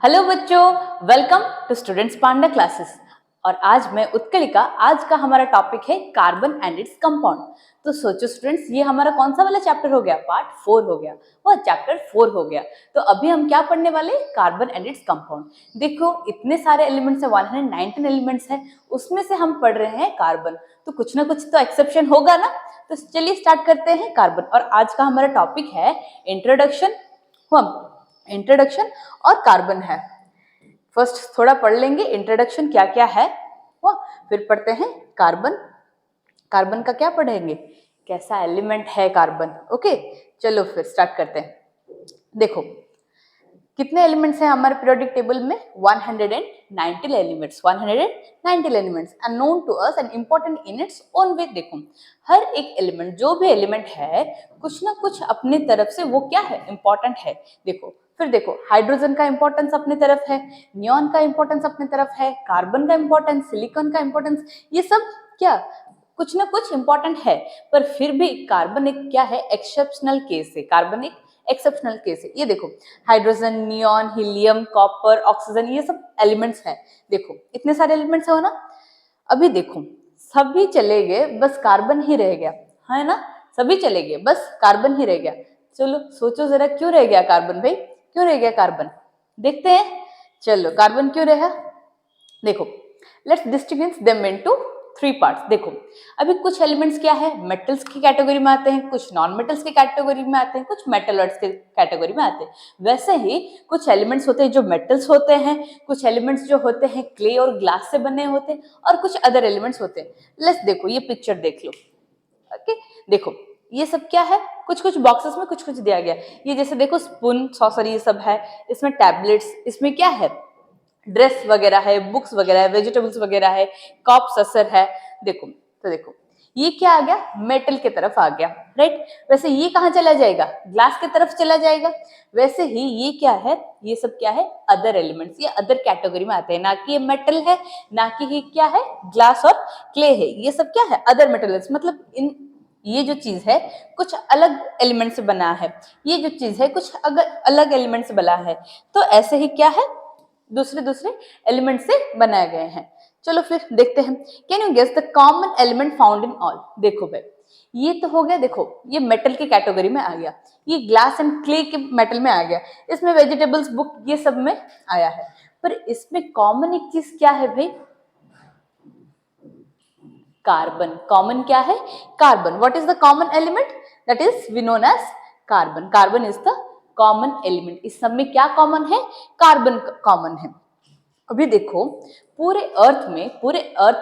Hello बच्चों, welcome to Students Panda Classes. और आज मैं उत्कलिका। आज का हमारा टॉपिक है कार्बन एंड इट्स कंपाउंड। तो सोचो स्टूडेंट्स, ये हमारा कौन सा वाला चैप्टर हो गया? पार्ट 4 हो गया, वो चैप्टर 4 हो गया। तो अभी हम क्या पढ़ने वाले? Carbon and its compound. देखो इतने सारे एलिमेंट्स है, 119 एलिमेंट्स है, उसमें से हम पढ़ रहे हैं कार्बन, तो कुछ ना कुछ तो एक्सेप्शन होगा ना। तो चलिए स्टार्ट करते हैं कार्बन। और आज का हमारा टॉपिक है इंट्रोडक्शन। हम इंट्रोडक्शन और कार्बन है। फर्स्ट थोड़ा पढ़ लेंगे इंट्रोडक्शन क्या क्या है वो, फिर पढ़ते हैं कार्बन। कार्बन का क्या पढ़ेंगे? कैसा एलिमेंट है कार्बन। ओके, चलो फिर स्टार्ट करते हैं। देखो कितने एलिमेंट्स हैं हमारे पीरियोडिक टेबल में? 190 elements. 190 elements are known to us and important in its own way. देखो हर एक एलिमेंट, जो भी एलिमेंट है, कुछ ना कुछ अपनी तरफ से वो क्या है? इंपॉर्टेंट है। देखो फिर देखो हाइड्रोजन का इंपॉर्टेंस अपनी तरफ है, नियॉन का इंपॉर्टेंस अपनी तरफ है, कार्बन का इंपॉर्टेंस, सिलिकॉन का इंपॉर्टेंस, ये सब क्या कुछ ना कुछ इंपॉर्टेंट है। पर फिर भी कार्बन एक क्या है? एक्सेप्शनल केस है। कार्बन एक एक्सेप्शनल केस है। ये देखो hydrogen, neon, helium, copper, oxygen, ये सब एलिमेंट्स है। देखो इतने सारे एलिमेंट्स हो ना। अभी देखो सभी चले गए, बस कार्बन ही रह गया, है ना। सभी चले गए, बस कार्बन ही रह गया। चलो सोचो जरा, क्यों रह गया कार्बन भाई? क्यों रह गया कार्बन? देखते हैं। चलो कार्बन क्यों रहा? देखो let's distinguish them into 3 parts. देखो अभी कुछ एलिमेंट्स क्या है? मेटल्स की कैटेगरी में आते हैं, कुछ नॉन मेटल्स की कैटेगरी में आते हैं, कुछ मेटलॉइड्स के कैटेगरी में आते हैं। वैसे ही कुछ एलिमेंट्स होते हैं जो मेटल्स होते हैं, कुछ एलिमेंट्स जो होते हैं क्ले और ग्लास से बने होते हैं, और कुछ अदर एलिमेंट्स होते हैं। लेट्स देखो ये पिक्चर देख लो। ओके देखो ये सब क्या है? कुछ कुछ बॉक्सेस में कुछ कुछ दिया गया। ये जैसे देखो स्पून, सॉसर, ये सब है। इसमें टैबलेट्स, इसमें क्या है? ड्रेस वगैरह है, बुक्स वगैरह है, वेजिटेबल्स वगैरह है, कप, ससर है। देखो तो देखो ये क्या आ गया? मेटल की तरफ आ गया, राइट। वैसे ये कहाँ चला जाएगा? ग्लास की तरफ चला जाएगा। वैसे ही ये क्या है? ये सब क्या है? अदर एलिमेंट्स, ये अदर कैटेगरी में आते हैं, ना कि ये मेटल है, ना कि ये क्या है? ग्लास और क्ले है। ये सब क्या है? Other metals. मतलब इन ये जो चीज है कुछ अलग एलिमेंट से बना है, ये जो चीज है कुछ अलग एलिमेंट से बना है। तो ऐसे ही क्या है? दूसरे दूसरे एलिमेंट से बनाए गए हैं। चलो फिर देखते हैं। Can you guess the common element found in all? देखो भाई ये तो हो गया। देखो ये मेटल की कैटेगरी में आ गया, ये ग्लास एंड क्ले के मेटल में आ गया, इसमें वेजिटेबल्स, बुक, ये सब में आया है। पर इसमें कॉमन एक चीज क्या है भाई? कार्बन। कॉमन क्या है? Carbon. What is the common element? That is we known as carbon. Carbon is the common element. इस सब में क्या कॉमन है? कार्बन कॉमन है। अभी देखो पूरे अर्थ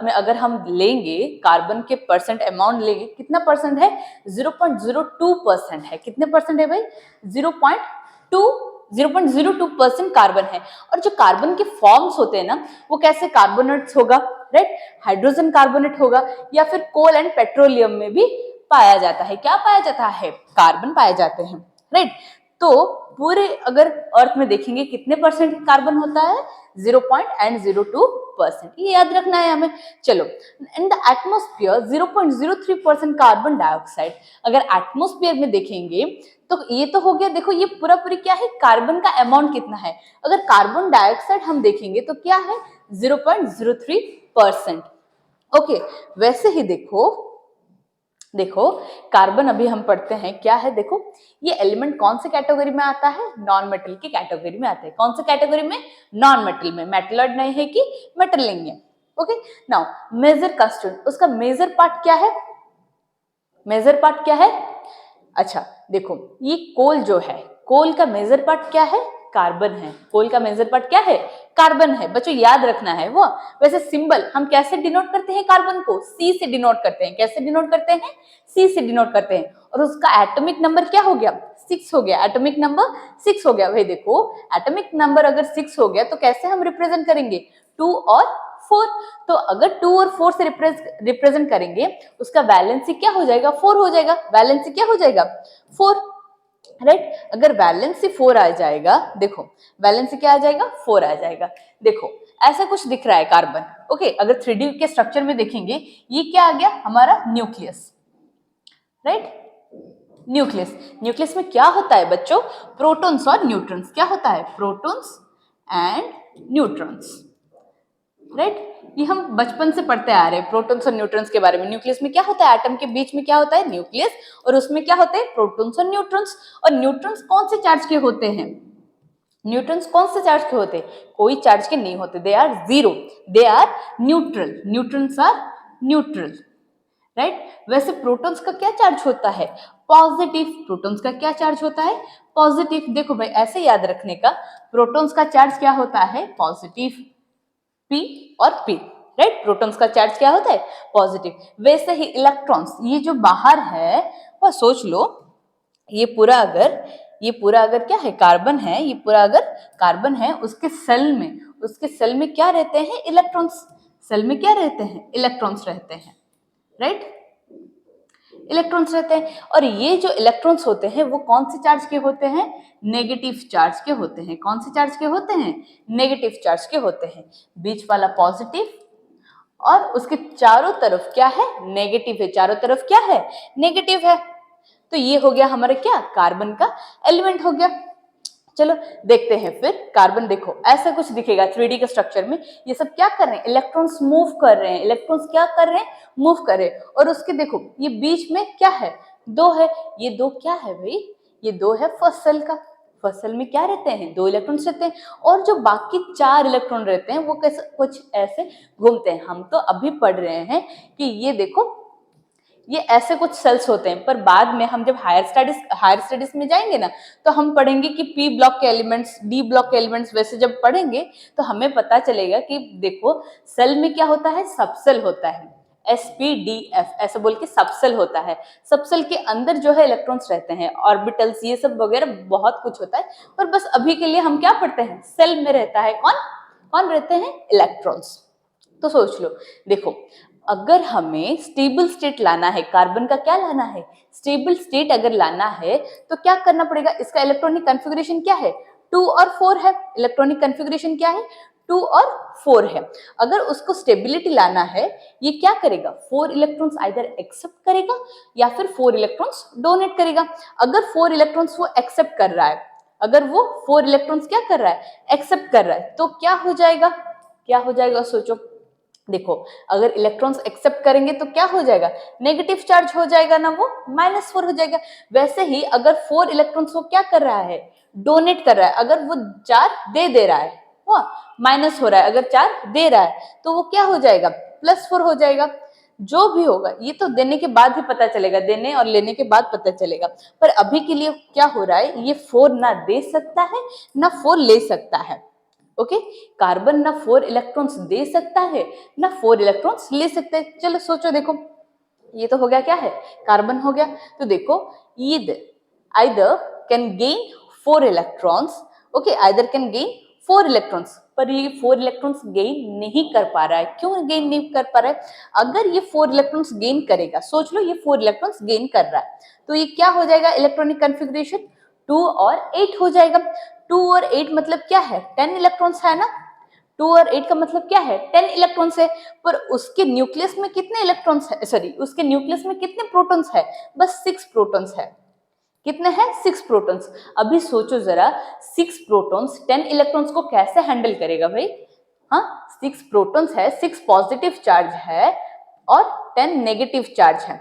में अगर हम लेंगे कार्बन के परसेंट अमाउंट लेंगे, कितना परसेंट है? 0.02% है। कितने परसेंट है भाई? 0.02% कार्बन है। और जो कार्बन के फॉर्म्स होते हैं ना, वो कैसे? कार्बोनेट्स होगा, राइट, हाइड्रोजन कार्बोनेट होगा, या फिर कोल एंड पेट्रोलियम में भी पाया जाता है। क्या पाया जाता है? कार्बन पाए जाते हैं, राइट। तो पूरे अगर अर्थ में देखेंगे कितने परसेंट कार्बन होता है? 0.02%। ये याद रखना है हमें। चलो in the atmosphere 0.03% carbon dioxide. अगर एटमोस्फियर में देखेंगे तो ये तो हो गया। देखो ये पूरा पूरी क्या है? कार्बन का अमाउंट कितना है। अगर कार्बन डाइऑक्साइड हम देखेंगे तो क्या है? 0.03%। ओके वैसे ही देखो कार्बन अभी हम पढ़ते हैं क्या है। देखो ये एलिमेंट कौन से कैटेगरी में आता है? नॉन मेटल की कैटेगरी में आता है। कौन से कैटेगरी में? नॉन मेटल में। मेटलॉइड नहीं है कि मेटल नहीं है। ओके नाउ मेजर कंस्टिट्यूएंट, उसका मेजर पार्ट क्या है? मेजर पार्ट क्या है? अच्छा देखो ये कोल जो है, कोल का मेजर पार्ट क्या है? कार्बन है। कोल का मेजर पार्ट क्या है? कार्बन है। बच्चों याद रखना है वो। वैसे सिंबल हम कैसे डिनोट करते हैं? कार्बन को सी से डिनोट करते हैं। कैसे डिनोट करते हैं? सी से डिनोट करते हैं। और उसका एटॉमिक नंबर क्या हो गया? 6 हो गया। एटॉमिक नंबर 6 हो गया। भाई देखो एटॉमिक नंबर अगर 6 हो गया तो कैसे हम रिप्रेजेंट करेंगे? 2 और 4। तो अगर 2 और 4 से रिप्रेजेंट करेंगे, उसका वैलेंसी क्या हो जाएगा? 4 हो जाएगा। वैलेंसी क्या हो जाएगा? 4, राइट। अगर वैलेंसी 4 आ जाएगा, देखो वैलेंसी क्या आ जाएगा? 4 आ जाएगा। देखो ऐसा कुछ दिख रहा है कार्बन। ओके अगर 3D के स्ट्रक्चर में देखेंगे, ये क्या आ गया? हमारा न्यूक्लियस, राइट। न्यूक्लियस। न्यूक्लियस में क्या होता है बच्चों? प्रोटॉन्स और न्यूट्रॉन्स। क्या होता है? Protons and neutrons, right. ये हम बचपन से पढ़ते आ रहे हैं प्रोटॉन्स और न्यूट्रॉन्स के बारे में। न्यूक्लियस में क्या होता है, एटम के बीच में क्या होता है, न्यूक्लियस, और उसमें क्या होते हैं, प्रोटॉन्स और न्यूट्रॉन्स। और न्यूट्रॉन्स कौन से चार्ज के होते हैं, न्यूट्रॉन्स कौन से चार्ज के होते हैं, कोई चार्ज के नहीं होते, they are zero, they are neutral, neutrons are neutral, right. वैसे प्रोटॉन्स का क्या चार्ज होता है, पॉजिटिव। प्रोटॉन्स का क्या चार्ज होता है, पॉजिटिव। देखो भाई ऐसे याद रखने का, प्रोटॉन्स का चार्ज क्या होता है, पॉजिटिव, P और P, राइट। प्रोटॉन्स का चार्ज क्या होता है, पॉजिटिव। वैसे ही इलेक्ट्रॉन्स, ये जो बाहर है, वह सोच लो, ये पूरा अगर क्या है, कार्बन है, ये पूरा अगर कार्बन है, उसके सेल में क्या रहते हैं, इलेक्ट्रॉन्स। सेल में क्या रहते हैं, इलेक्ट्रॉन्स रहते हैं, राइट, इलेक्ट्रॉन्स रहते हैं। और ये जो इलेक्ट्रॉन्स होते हैं वो कौन से चार्ज के होते हैं, नेगेटिव चार्ज के होते हैं। कौन से चार्ज के होते हैं, नेगेटिव चार्ज के होते हैं। बीच वाला पॉजिटिव और उसके चारों तरफ क्या है, नेगेटिव है, चारों तरफ क्या है, नेगेटिव है। तो ये हो गया हमारा क्या, कार्बन का एलिमेंट हो गया। चलो देखते हैं फिर कार्बन। देखो ऐसा कुछ दिखेगा 3D के स्ट्रक्चर में, ये सब क्या कर रहे हैं, इलेक्ट्रॉन्स मूव कर रहे हैं, इलेक्ट्रॉन्स क्या कर रहे हैं, मूव कर रहे हैं। और उसके देखो ये बीच में क्या है, दो है, ये दो क्या है भाई, ये दो है फर्स्ट सेल का। फर्स्ट सेल में क्या रहते हैं, दो इलेक्ट्रॉन्स रहते हैं, और जो बाकी 4 इलेक्ट्रॉन रहते हैं वो कैसे, कुछ ऐसे घूमते हैं। हम तो अभी पढ़ रहे हैं कि ये देखो ये ऐसे कुछ सेल्स होते हैं, पर बाद में हम जब हायर स्टडीज में जाएंगे ना, तो हम पढ़ेंगे कि पी ब्लॉक के एलिमेंट्स, डी ब्लॉक के एलिमेंट्स, वैसे जब पढ़ेंगे तो हमें पता चलेगा कि देखो सेल में क्या होता है, सबसेल होता है, SPDF ऐसे बोल के सबसेल होता है। सबसेल के अंदर जो है इलेक्ट्रॉन्स रहते हैं, ऑर्बिटल्स, ये सब वगैरह बहुत कुछ होता है, पर बस अभी के लिए हम क्या पढ़ते हैं, सेल में रहता है कौन कौन रहते हैं, इलेक्ट्रॉन्स। तो सोच लो, देखो अगर हमें स्टेबल स्टेट लाना है, कार्बन का क्या लाना है, स्टेबल स्टेट अगर लाना है, तो क्या करना पड़ेगा, इसका इलेक्ट्रॉनिक कॉन्फ़िगरेशन क्या है, 2 और 4 है। इलेक्ट्रॉनिक कॉन्फ़िगरेशन क्या है, 2 और 4 है। अगर उसको स्टेबिलिटी लाना है, ये क्या करेगा, 4 इलेक्ट्रॉन्स आइदर एक्सेप्ट करेगा या फिर 4 इलेक्ट्रॉन्स डोनेट करेगा। अगर 4 इलेक्ट्रॉन्स वो एक्सेप्ट कर रहा है, अगर वो 4 इलेक्ट्रॉन्स क्या कर रहा है, एक्सेप्ट कर रहा है, तो क्या हो जाएगा, क्या हो जाएगा, सोचो। देखो अगर इलेक्ट्रॉन्स एक्सेप्ट करेंगे तो क्या हो जाएगा, नेगेटिव चार्ज हो जाएगा ना, वो -4 हो जाएगा। वैसे ही अगर 4 इलेक्ट्रॉन्स वो क्या कर रहा है, डोनेट कर रहा है, अगर वो 4 दे रहा है, वो माइनस हो रहा है, अगर 4 दे रहा है तो वो क्या हो जाएगा, +4 हो जाएगा। जो भी होगा ये तो देने के बाद ही पता चलेगा, देने और लेने के बाद पता चलेगा, पर अभी के लिए क्या हो रहा है, ये 4 ना दे सकता है ना 4 ले सकता है। ओके, कार्बन ना 4 इलेक्ट्रॉन्स दे सकता है ना 4 इलेक्ट्रॉन्स ले सकते हैं। चलो सोचो, देखो ये तो हो गया, क्या है, कार्बन हो गया। तो देखो either can gain 4 electrons, okay, either can gain 4 electrons, पर ये 4 इलेक्ट्रॉन्स गेन नहीं कर पा रहा है। क्यों गेन नहीं कर पा रहा है, अगर ये 4 इलेक्ट्रॉन्स गेन करेगा, सोच लो ये 4 इलेक्ट्रॉन्स गेन कर रहा है, तो ये क्या हो जाएगा, इलेक्ट्रॉनिक कॉन्फ़िगरेशन 2 और 8 हो जाएगा। 2 और 8 मतलब क्या है, 10 इलेक्ट्रॉन्स है ना, 2 और 8 का मतलब क्या है, 10 इलेक्ट्रॉन्स है। पर उसके न्यूक्लियस में कितने इलेक्ट्रॉन्स है, सॉरी उसके न्यूक्लियस में कितने प्रोटॉन्स है, बस 6 प्रोटॉन्स है। कितने हैं, 6 प्रोटॉन्स। अभी सोचो जरा, 6 प्रोटॉन्स 10 इलेक्ट्रॉन्स को कैसे हैंडल करेगा भाई, हाँ 6 प्रोटॉन्स है, 6 पॉजिटिव चार्ज है और 10 नेगेटिव चार्ज है।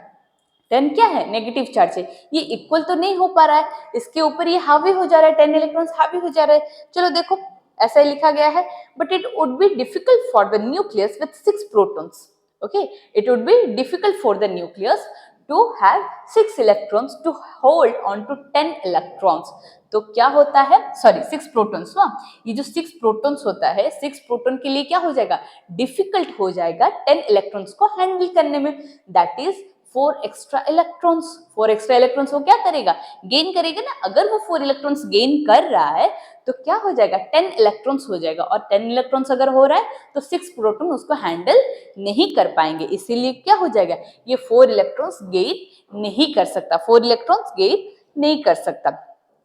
10 क्या है, नेगेटिव चार्ज है, ये इक्वल तो नहीं हो पा रहा है, इसके ऊपर ये हावी हो जा रहा है, 10 इलेक्ट्रॉन्स हावी हो जा रहा है। चलो देखो ऐसा ही लिखा गया है, but it would be difficult for the nucleus with 6 protons, okay, it would be difficult for the nucleus to have 6 electrons to hold on to 10 electrons। तो क्या होता है, सॉरी 6 प्रोटॉन्स, ये जो 6 प्रोटॉन्स होता है, 6 प्रोटॉन के लिए क्या हो जाएगा, डिफिकल्ट हो जाएगा 10 इलेक्ट्रॉन्स को हैंडल करने में। That is 4 extra electrons. 4 extra electrons वो क्या करेगा, गेन करेगा ना। अगर वो 4 इलेक्ट्रॉन्स गेन कर रहा है तो क्या हो जाएगा, 10 इलेक्ट्रॉन्स हो जाएगा, और 10 इलेक्ट्रॉन्स अगर हो रहा है तो 6 प्रोटॉन उसको हैंडल नहीं कर पाएंगे, इसीलिए क्या हो जाएगा, ये 4 इलेक्ट्रॉन्स गेन नहीं कर सकता, 4 इलेक्ट्रॉन्स गेन नहीं कर सकता।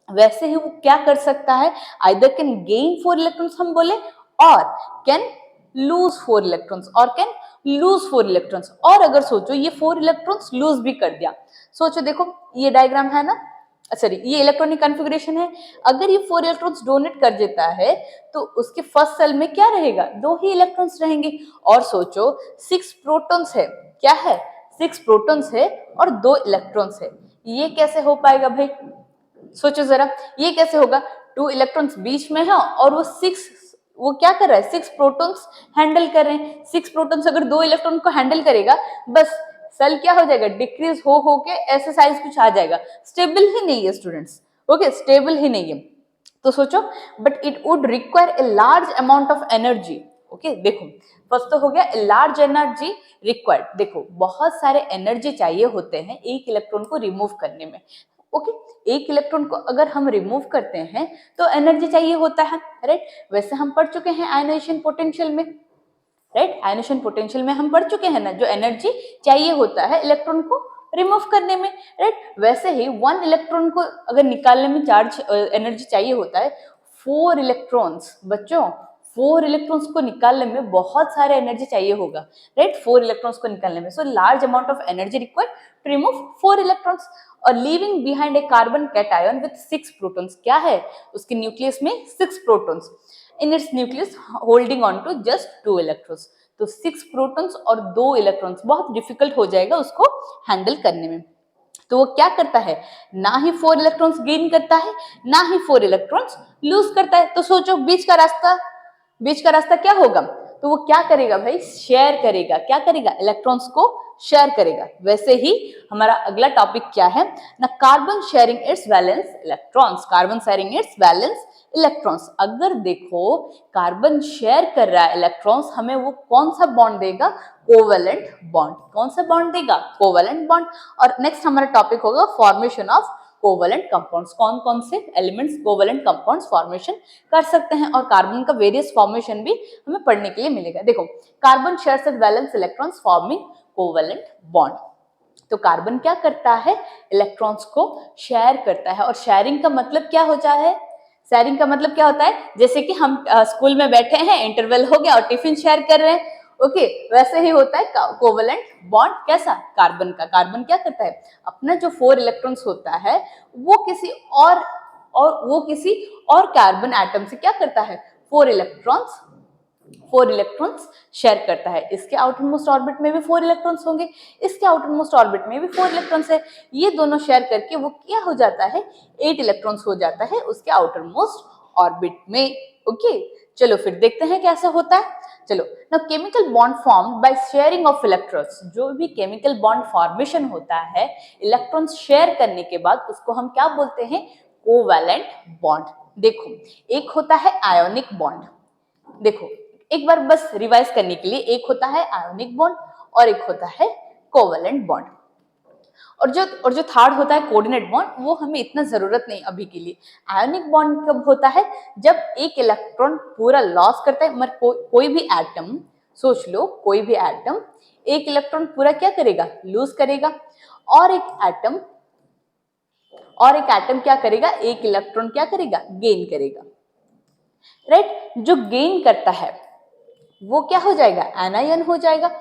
वैसे ही वो क्या कर सकता है, आइदर कैन गेन 4 इलेक्ट्रॉन्स हम बोले, और कैन लूज 4 इलेक्ट्रॉन्स, और कैन लूज 4 इलेक्ट्रॉन्स। और अगर सोचो ये 4 इलेक्ट्रॉन्स लूज भी कर दिया, सोचो देखो ये डायग्राम है ना, सॉरी ये इलेक्ट्रॉनिक कॉन्फ़िगरेशन है। अगर ये 4 इलेक्ट्रॉन्स डोनेट कर देता है तो उसके फर्स्ट सेल में क्या रहेगा, 2 ही इलेक्ट्रॉन्स रहेंगे। और सोचो 6 प्रोटॉन्स है, क्या है, 6 प्रोटॉन्स है और 2 इलेक्ट्रॉन्स है। ये कैसे हो पाएगा भाई, सोचो जरा, ये कैसे होगा, 2 इलेक्ट्रॉन्स बीच में है और वो क्या कर रहा है, 6 प्रोटॉन्स हैंडल कर रहे हैं। 6 प्रोटॉन्स अगर 2 इलेक्ट्रॉन को हैंडल करेगा, बस सेल क्या हो जाएगा, डिक्रीज हो के ऐसे साइज कुछ आ जाएगा। स्टेबल ही नहीं है स्टूडेंट्स, ओके, स्टेबल ही नहीं है। तो सोचो, but it would require a large amount of energy. Okay, देखो फर्स्ट तो हो गया लार्ज एनर्जी रिक्वायर्ड। देखो बहुत सारे एनर्जी चाहिए होते हैं एक इलेक्ट्रॉन को रिमूव करने में। ओके, एक इलेक्ट्रॉन को अगर हम रिमूव करते हैं तो एनर्जी चाहिए होता है, राइट। वैसे हम पढ़ चुके हैं आयनाइजेशन पोटेंशियल में, राइट, आयनाइजेशन पोटेंशियल में हम पढ़ चुके हैं ना, जो एनर्जी चाहिए होता है इलेक्ट्रॉन को रिमूव करने में, राइट। वैसे ही 1 इलेक्ट्रॉन को अगर निकालने में चार्ज एनर्जी चाहिए होता है 4 इलेक्ट्रॉन्स। बच्चों 4 इलेक्ट्रॉन्स को निकालने में बहुत सारे एनर्जी चाहिए होगा, राइट, 4 इलेक्ट्रॉन्स को निकालने में। So large amount of energy required to remove 4 electrons और leaving behind a carbon cation with 6 protons. क्या है उसके न्यूक्लियस में, 6 protons in its nucleus holding on to just 2 electrons. तो 6 प्रोटॉन्स और 2 इलेक्ट्रॉन्स, बहुत डिफिकल्ट हो जाएगा उसको हैंडल करने में। तो वो क्या करता है, ना ही 4 इलेक्ट्रॉन्स गेन करता है, ना ही 4 इलेक्ट्रॉन्स लूज करता है। तो सोचो बीच का रास्ता क्या होगा, तो वो क्या करेगा भाई, शेयर करेगा। क्या करेगा, इलेक्ट्रॉन्स को शेयर करेगा। वैसे ही हमारा अगला टॉपिक क्या है ना, carbon sharing it's valence electrons. Carbon sharing it's valence electrons. अगर देखो कार्बन शेयर कर रहा है इलेक्ट्रॉन्स, हमें वो कौन सा बॉन्ड देगा, कोवेलेंट बॉन्ड। कौन सा बॉन्ड देगा, कोवेलेंट बॉन्ड। और नेक्स्ट हमारा टॉपिक होगा फॉर्मेशन ऑफ कोवेलेंट कंपाउंड्स। कौन कौन से एलिमेंट्स कोवेलेंट कंपाउंड्स फॉर्मेशन कर सकते हैं, और कार्बन का वेरियस फॉर्मेशन भी हमें पढ़ने के लिए मिलेगा। देखो carbon shares at valence electrons forming covalent bond. तो कार्बन क्या करता है, इलेक्ट्रॉन्स को शेयर करता है। और शेयरिंग का मतलब क्या होता है, शेयरिंग का मतलब क्या होता है, जैसे कि हम स्कूल में बैठे हैं, इंटरवल हो गया और टिफिन शेयर कर रहे हैं, ओके, वैसे ही होता है कोवेलेंट बॉन्ड। कैसा, कार्बन का। कार्बन क्या करता है, अपना जो 4 इलेक्ट्रॉन्स होता है वो किसी और कार्बन एटम से क्या करता है, 4 इलेक्ट्रॉन्स शेयर करता है। इसके आउटर मोस्ट ऑर्बिट में भी 4 इलेक्ट्रॉन्स होंगे, इसके आउटर मोस्ट ऑर्बिट में भी 4 इलेक्ट्रॉन्स है। ये दोनों शेयर करके वो क्या हो जाता है, 8 इलेक्ट्रॉन्स हो जाता है उसके आउटर मोस्ट ऑर्बिट में। ओके, चलो फिर देखते हैं कैसे होता है। चलो ना, chemical bond form by sharing of electrons. जो भी केमिकल बॉन्ड फॉर्मेशन होता है इलेक्ट्रॉन्स शेयर करने के बाद, उसको हम क्या बोलते हैं, कोवैलेंट बॉन्ड। देखो एक होता है आयोनिक बॉन्ड। देखो एक बार बस रिवाइज करने के लिए, एक होता है आयोनिक बॉन्ड और एक होता है कोवैलेंट बॉन्ड। और जो थर्ड होता है कोऑर्डिनेट बॉन्ड, वो हमें इतना जरूरत नहीं अभी के लिए। आयोनिक बॉन्ड कब होता है, जब एक इलेक्ट्रॉन पूरा लॉस करता है। मतलब कोई भी एटम, सोच लो कोई भी एटम एक इलेक्ट्रॉन पूरा क्या करेगा, लूज करेगा, और एक एटम क्या करेगा, एक इलेक्ट्रॉन क्या करेगा, गेन करेगा, राइट। जो गेन करता है वो क्या हो जाएगा, एनायन हो जाएगा।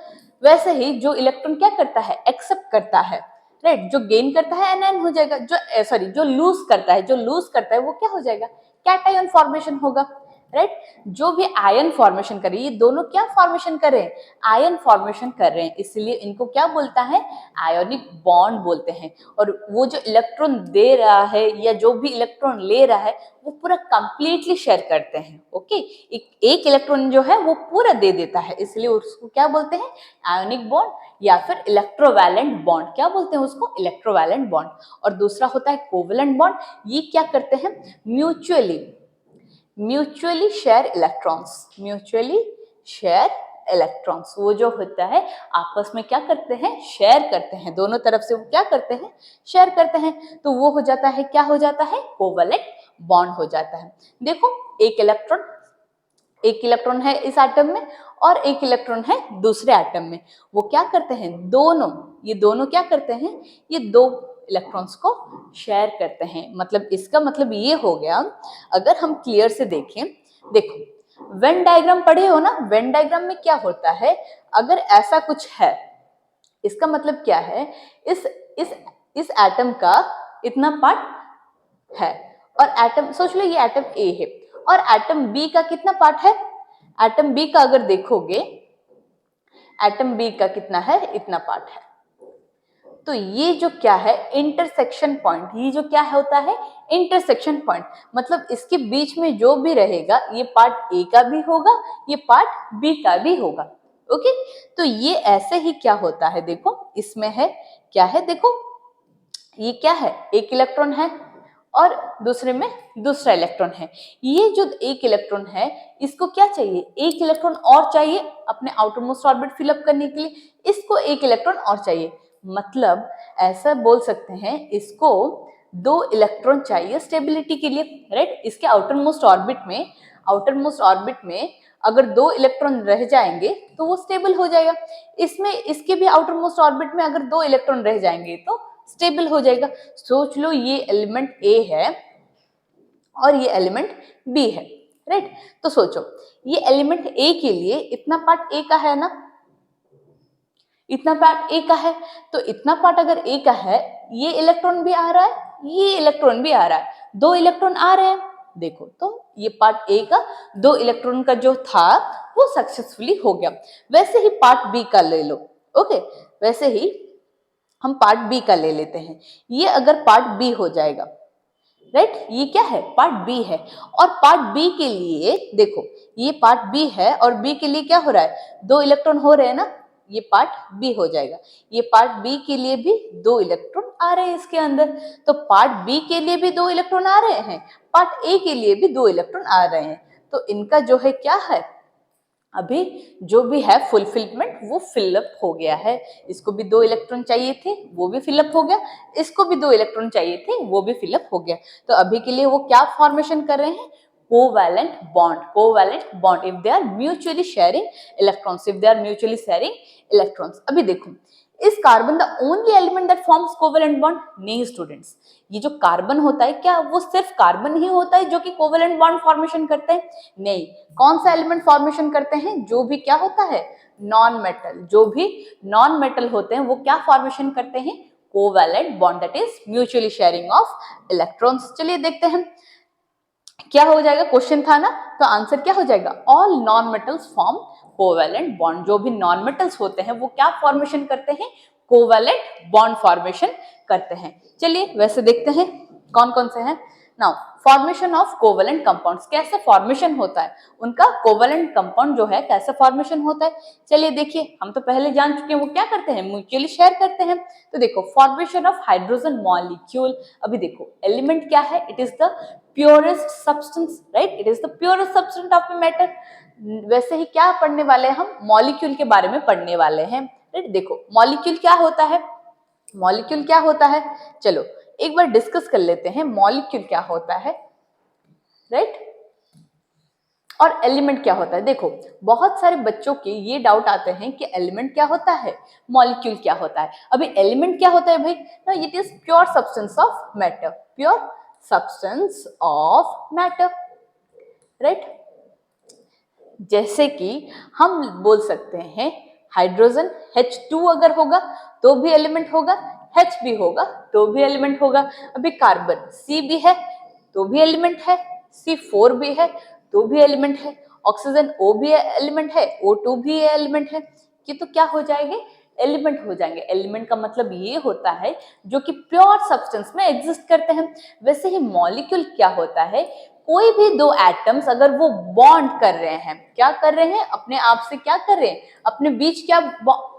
वैसे ही जो इलेक्ट्रॉन क्या करता है, एक्सेप्ट करता है, राइट। जो गेन करता है एनायन हो जाएगा, जो लूज करता है वो क्या हो जाएगा, कैटायन फॉर्मेशन होगा, राइट। जो भी आयन फॉर्मेशन करे, ये दोनों क्या फॉर्मेशन कर रहे हैं, आयन फॉर्मेशन कर रहे हैं, इसलिए इनको क्या बोलता है, आयोनिक बॉन्ड बोलते हैं। और वो जो इलेक्ट्रॉन दे रहा है या जो भी इलेक्ट्रॉन ले रहा है वो पूरा कंप्लीटली शेयर करते हैं। ओके, एक इलेक्ट्रॉन जो है वो पूरा दे देता है, इसलिए उसको क्या बोलते हैं, आयोनिक बॉन्ड या फिर इलेक्ट्रोवैलेंट बॉन्ड। क्या बोलते हैं उसको, इलेक्ट्रोवैलेंट बॉन्ड। और दूसरा होता है कोवैलेंट बॉन्ड। ये क्या करते हैं, म्यूचुअली शेयर इलेक्ट्रॉन्स। वो जो होता है आपस में क्या करते हैं, शेयर करते हैं, दोनों तरफ से वो क्या करते हैं, शेयर करते हैं। तो वो हो जाता है, क्या हो जाता है, कोवैलेंट बॉन्ड हो जाता है। देखो एक इलेक्ट्रॉन है इस एटम में और एक इलेक्ट्रॉन है दूसरे एटम में। वो क्या करते हैं, ये दोनों क्या करते हैं, ये 2 इलेक्ट्रॉन्स को शेयर करते हैं। मतलब इसका मतलब ये हो गया, अगर हम क्लियर से देखें, देखो वेन डायग्राम पढ़े हो ना, वेन डायग्राम में क्या होता है, अगर ऐसा कुछ है, इसका मतलब क्या है, इस एटम का इतना पार्ट है। और एटम, सोच लो ये एटम ए है और एटम बी का कितना पार्ट है, एटम बी का अगर देखोगे, एटम बी का कितना है, इतना पार्ट है। तो ये जो क्या है, इंटरसेक्शन पॉइंट, ये जो क्या होता है, इंटरसेक्शन पॉइंट, मतलब इसके बीच में जो भी रहेगा ये पार्ट ए का भी होगा, ये पार्ट बी का भी होगा। ओके, तो ये ऐसे ही क्या होता है, देखो इसमें है क्या है, देखो ये क्या है, एक इलेक्ट्रॉन है और दूसरे में दूसरा इलेक्ट्रॉन है। ये जो एक इलेक्ट्रॉन है इसको क्या चाहिए, एक इलेक्ट्रॉन और चाहिए अपने आउटर मोस्ट ऑर्बिट फिलअप करने के लिए, इसको एक इलेक्ट्रॉन और चाहिए। मतलब ऐसा बोल सकते हैं इसको 2 इलेक्ट्रॉन चाहिए स्टेबिलिटी के लिए, राइट। इसके आउटर मोस्ट ऑर्बिट में अगर 2 इलेक्ट्रॉन रह जाएंगे तो वो स्टेबल हो जाएगा। इसमें इसके भी आउटर मोस्ट ऑर्बिट में अगर 2 इलेक्ट्रॉन रह जाएंगे तो स्टेबल हो जाएगा। सोच लो ये एलिमेंट ए है और ये एलिमेंट बी है, राइट। तो सोचो ये एलिमेंट ए के लिए इतना पार्ट ए का है ना, इतना पार्ट ए का है, तो इतना पार्ट अगर ए का है, ये इलेक्ट्रॉन भी आ रहा है, ये इलेक्ट्रॉन भी आ रहा है, 2 इलेक्ट्रॉन आ रहे हैं। देखो तो ये पार्ट ए का 2 इलेक्ट्रॉन का जो था वो सक्सेसफुली हो गया। वैसे ही पार्ट बी का ले लो। ओके, वैसे ही हम पार्ट बी का ले लेते हैं। ये अगर पार्ट बी हो जाएगा, राइट, ये क्या है, पार्ट बी है। और पार्ट बी के लिए देखो, ये पार्ट बी है और बी के लिए क्या हो रहा है, 2 इलेक्ट्रॉन हो रहे हैं ना, ये पार्ट बी हो जाएगा। ये पार्ट बी के लिए भी 2 इलेक्ट्रॉन आ रहे हैं इसके अंदर, तो पार्ट बी के लिए भी 2 इलेक्ट्रॉन आ रहे हैं, पार्ट ए के लिए भी 2 इलेक्ट्रॉन आ रहे हैं। तो इनका जो है क्या है, अभी जो भी है फुलफिलमेंट वो फिलअप हो गया है। इसको भी 2 इलेक्ट्रॉन चाहिए थे, वो भी फिलअप हो गया, इसको भी 2 इलेक्ट्रॉन चाहिए थे, वो भी फिलअप हो गया। तो अभी के लिए वो क्या फॉर्मेशन कर रहे हैं, covalent bond, covalent bond if they are mutually sharing electrons, if they are mutually sharing electrons. अभी देखो, is carbon the only element that forms covalent bond? नहीं स्टूडेंट्स, ये जो कार्बन होता है क्या वो सिर्फ कार्बन ही होता है जो कि कोवैलेंट बॉन्ड फॉर्मेशन करते हैं? नहीं, कौन सा एलिमेंट फॉर्मेशन करते हैं, जो भी क्या होता है, नॉन मेटल, जो भी नॉन मेटल होते हैं वो क्या फॉर्मेशन करते हैं, covalent bond, that is mutually sharing of electrons. चलिए देखते हैं क्या हो जाएगा, क्वेश्चन था ना, तो आंसर क्या हो जाएगा, all non metals form covalent bond. जो भी नॉन मेटल्स होते हैं वो क्या फॉर्मेशन करते हैं, कोवैलेंट बॉन्ड फॉर्मेशन करते हैं। चलिए वैसे देखते हैं कौन कौन से हैं। Now formation of covalent compounds, कैसे फॉर्मेशन होता है उनका, कोवैलेंट कंपाउंड जो है कैसे फॉर्मेशन होता है। चलिए देखिए, हम तो पहले जान चुके हैं वो क्या करते हैं, म्यूचुअली शेयर करते हैं। तो देखो फॉर्मेशन ऑफ हाइड्रोजन मॉलिक्यूल, अभी देखो एलिमेंट क्या है, it is the purest substance, right, it is the purest substance of matter. वैसे ही क्या पढ़ने वाले हैं हम, मॉलिक्यूल के बारे में पढ़ने वाले हैं, राइट। देखो मॉलिक्यूल क्या होता है, मॉलिक्यूल क्या होता है, चलो एक बार डिस्कस कर लेते हैं मॉलिक्यूल क्या होता है, राइट, और एलिमेंट क्या होता है। देखो बहुत सारे बच्चों के ये डाउट आते हैं कि एलिमेंट क्या होता है, मॉलिक्यूल क्या होता है। अभी एलिमेंट क्या होता है भाई, ना it is pure substance of matter, pure substance of matter, right. जैसे कि हम बोल सकते हैं हाइड्रोजन H2 अगर होगा तो भी एलिमेंट होगा, H भी होगा तो भी एलिमेंट होगा। अभी कार्बन C भी है तो भी एलिमेंट है, C4 भी है तो भी एलिमेंट है, ऑक्सीजन O भी एलिमेंट है, O2 भी एलिमेंट है। ये तो क्या हो जाएंगे, एलिमेंट हो जाएंगे। एलिमेंट का मतलब ये होता है जो कि प्योर सब्सटेंस में एग्जिस्ट करते हैं। वैसे ही मॉलिक्यूल क्या होता है, कोई भी 2 एटम्स अगर वो बॉन्ड कर रहे हैं, क्या कर रहे हैं, अपने आप से क्या कर रहे हैं, अपने बीच क्या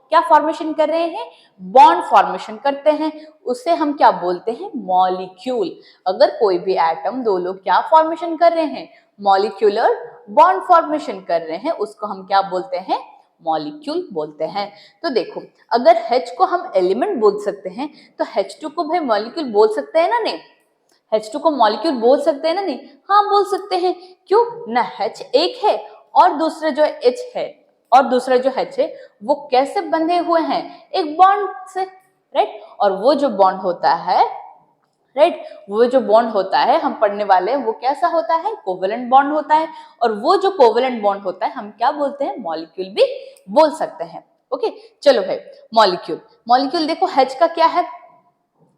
क्या फॉर्मेशन कर रहे हैं, बॉन्ड फॉर्मेशन करते हैं, उसे हम क्या बोलते हैं, मॉलिक्यूल। अगर कोई भी एटम 2 लोग क्या फॉर्मेशन कर रहे हैं, मॉलिक्यूलर बॉन्ड फॉर्मेशन कर रहे हैं, उसको हम क्या बोलते हैं, मॉलिक्यूल बोलते हैं। तो देखो अगर H को हम एलिमेंट बोल सकते हैं तो H2 को भाई मॉलिक्यूल बोल सकते हैं ना, नहीं, H2 को मॉलिक्यूल बोल सकते हैं ना, नहीं, हाँ बोल सकते हैं। क्यों ना, H एक है और दूसरा जो H है और दूसरा जो H है वो कैसे बंधे हुए हैं, एक बॉन्ड से, राइट। और वो जो बॉन्ड होता है, राइट, वो जो बॉन्ड होता है हम पढ़ने वाले हैं वो कैसा होता है, कोवैलेंट बॉन्ड होता है। और वो जो कोवैलेंट बॉन्ड होता है हम क्या बोलते हैं, मॉलिक्यूल भी बोल सकते हैं। ओके चलो भाई, मॉलिक्यूल, मॉलिक्यूल देखो H का क्या है,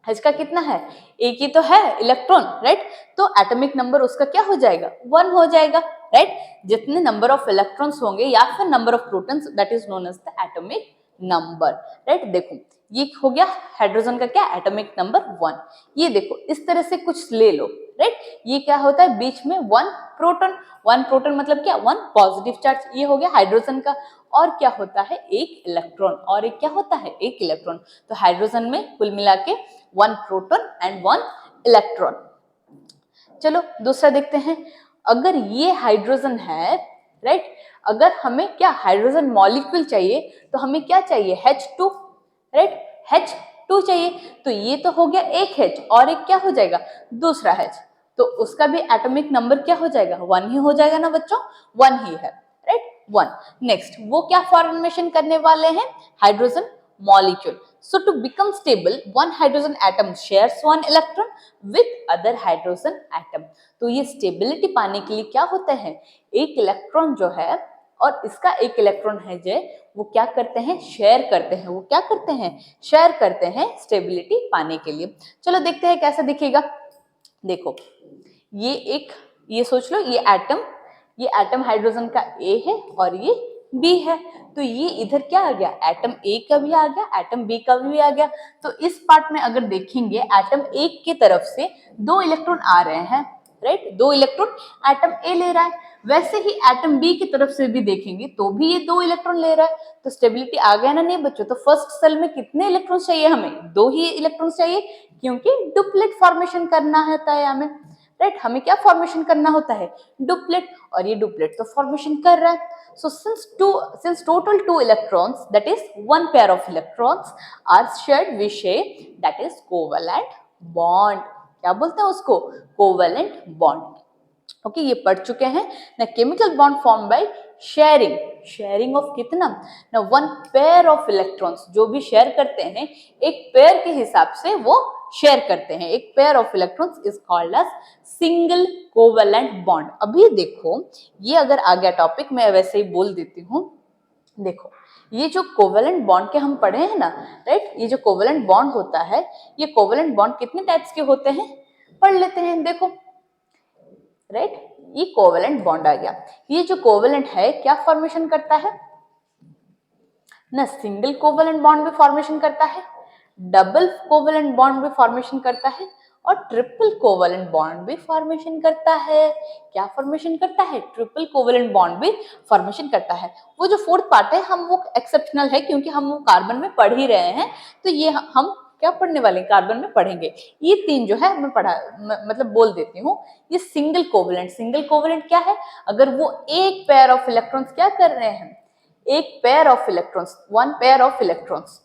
H का कितना है, एक ही तो है इलेक्ट्रॉन, राइट। तो एटॉमिक नंबर उसका क्या हो जाएगा, 1 हो जाएगा, राइट। जितने नंबर ऑफ इलेक्ट्रॉन्स होंगे या फिर number of protons, that is known as the atomic number, right. देखो ये हो गया हाइड्रोजन का क्या, एटॉमिक नंबर 1। ये देखो इस तरह से कुछ ले लो, राइट। ये क्या होता है, बीच में 1 प्रोटॉन, 1 प्रोटॉन मतलब क्या, 1 पॉजिटिव चार्ज, ये हो गया हाइड्रोजन का। और क्या होता है, एक इलेक्ट्रॉन, और एक क्या होता है, एक इलेक्ट्रॉन। तो हाइड्रोजन में कुल मिला के 1 प्रोटॉन एंड 1 इलेक्ट्रॉन। चलो दूसरा देखते हैं। अगर ये हाइड्रोजन है, राइट, अगर हमें क्या हाइड्रोजन मॉलिक्यूल चाहिए तो हमें क्या चाहिए, H2, राइट, H2 चाहिए। तो ये तो हो गया एक H, और एक क्या हो जाएगा, दूसरा H। तो उसका भी एटॉमिक नंबर क्या हो जाएगा, 1 ही हो जाएगा ना बच्चों, 1 ही है, राइट, 1। नेक्स्ट वो क्या फॉर्मेशन करने वाले हैं, hydrogen molecule. So to become stable, one hydrogen atom shares one electron with other hydrogen atom. तो ये स्टेबिलिटी पाने के लिए क्या होता है, एक इलेक्ट्रॉन जो है और इसका एक इलेक्ट्रॉन है जो वो क्या करते हैं, शेयर करते हैं। वो क्या करते हैं, शेयर करते हैं स्टेबिलिटी पाने के लिए। चलो देखते हैं कैसे दिखेगा। देखो ये एक, ये सोच लो ये एटम हाइड्रोजन का A है और ये B है। तो ये इधर क्या आ गया, एटम A का भी आ गया, एटम B का भी आ गया। तो इस पार्ट में अगर देखेंगे एटम A की तरफ से 2 इलेक्ट्रॉन आ रहे हैं, राइट, 2 इलेक्ट्रॉन एटम A ले रहा है। वैसे ही एटम B की तरफ से भी देखेंगे तो भी ये 2 इलेक्ट्रॉन ले रहा है। तो स्टेबिलिटी आ गया ना नहीं बच्चों। तो फर्स्ट सेल में कितने इलेक्ट्रॉन चाहिए, हमें 2 ही इलेक्ट्रॉन चाहिए, क्योंकि डुप्लेट फॉर्मेशन करना होता है हमें, राइट। हमें क्या फॉर्मेशन करना होता है, डुप्लेट, और ये डुप्लेट तो फॉर्मेशन कर रहा है। So since total 2 electrons, that is 1 pair of electrons are shared with shape, that is covalent bond. क्या बोलते हैं उसको, covalent bond. ओके ये पढ़ चुके हैं ना। Chemical bond form by sharing of कितना ना, 1 पेयर ऑफ इलेक्ट्रॉन्स। जो भी शेयर करते हैं एक पेयर के हिसाब से वो शेयर करते हैं। एक pair of electrons is called as single covalent bond. अभी देखो ये अगर आ गया टॉपिक, मैं वैसे ही बोल देती हूँ। देखो ये जो कोवेलेंट बॉन्ड के हम पढ़े हैं ना, राइट, ये जो कोवेलेंट बॉन्ड होता है, ये कोवेलेंट बॉन्ड कितने टाइप्स के होते हैं, पढ़ लेते हैं। देखो राइट, ये कोवेलेंट बॉन्ड आ गया। ये जो कोवेलेंट है क्या फॉर्मेशन करता है ना, सिंगल कोवेलेंट बॉन्ड भी फॉर्मेशन करता है, डबल कोवेलेंट बॉन्ड भी फॉर्मेशन करता है, और ट्रिपल कोवेलेंट बॉन्ड भी फॉर्मेशन करता है। क्या फॉर्मेशन करता है, ट्रिपल कोवेलेंट बॉन्ड भी फॉर्मेशन करता है। वो जो फोर्थ पार्ट है हम वो एक्सेप्शनल है, क्योंकि हम वो कार्बन में पढ़ ही रहे हैं। तो ये हम क्या पढ़ने वाले हैं, कार्बन में पढ़ेंगे। ये 3 जो है मैं पढ़ा मतलब बोल देती हूँ। ये सिंगल कोवेलेंट क्या है, अगर वो एक पेयर ऑफ इलेक्ट्रॉन्स क्या कर रहे हैं, एक pair of electrons, 1 pair of electrons,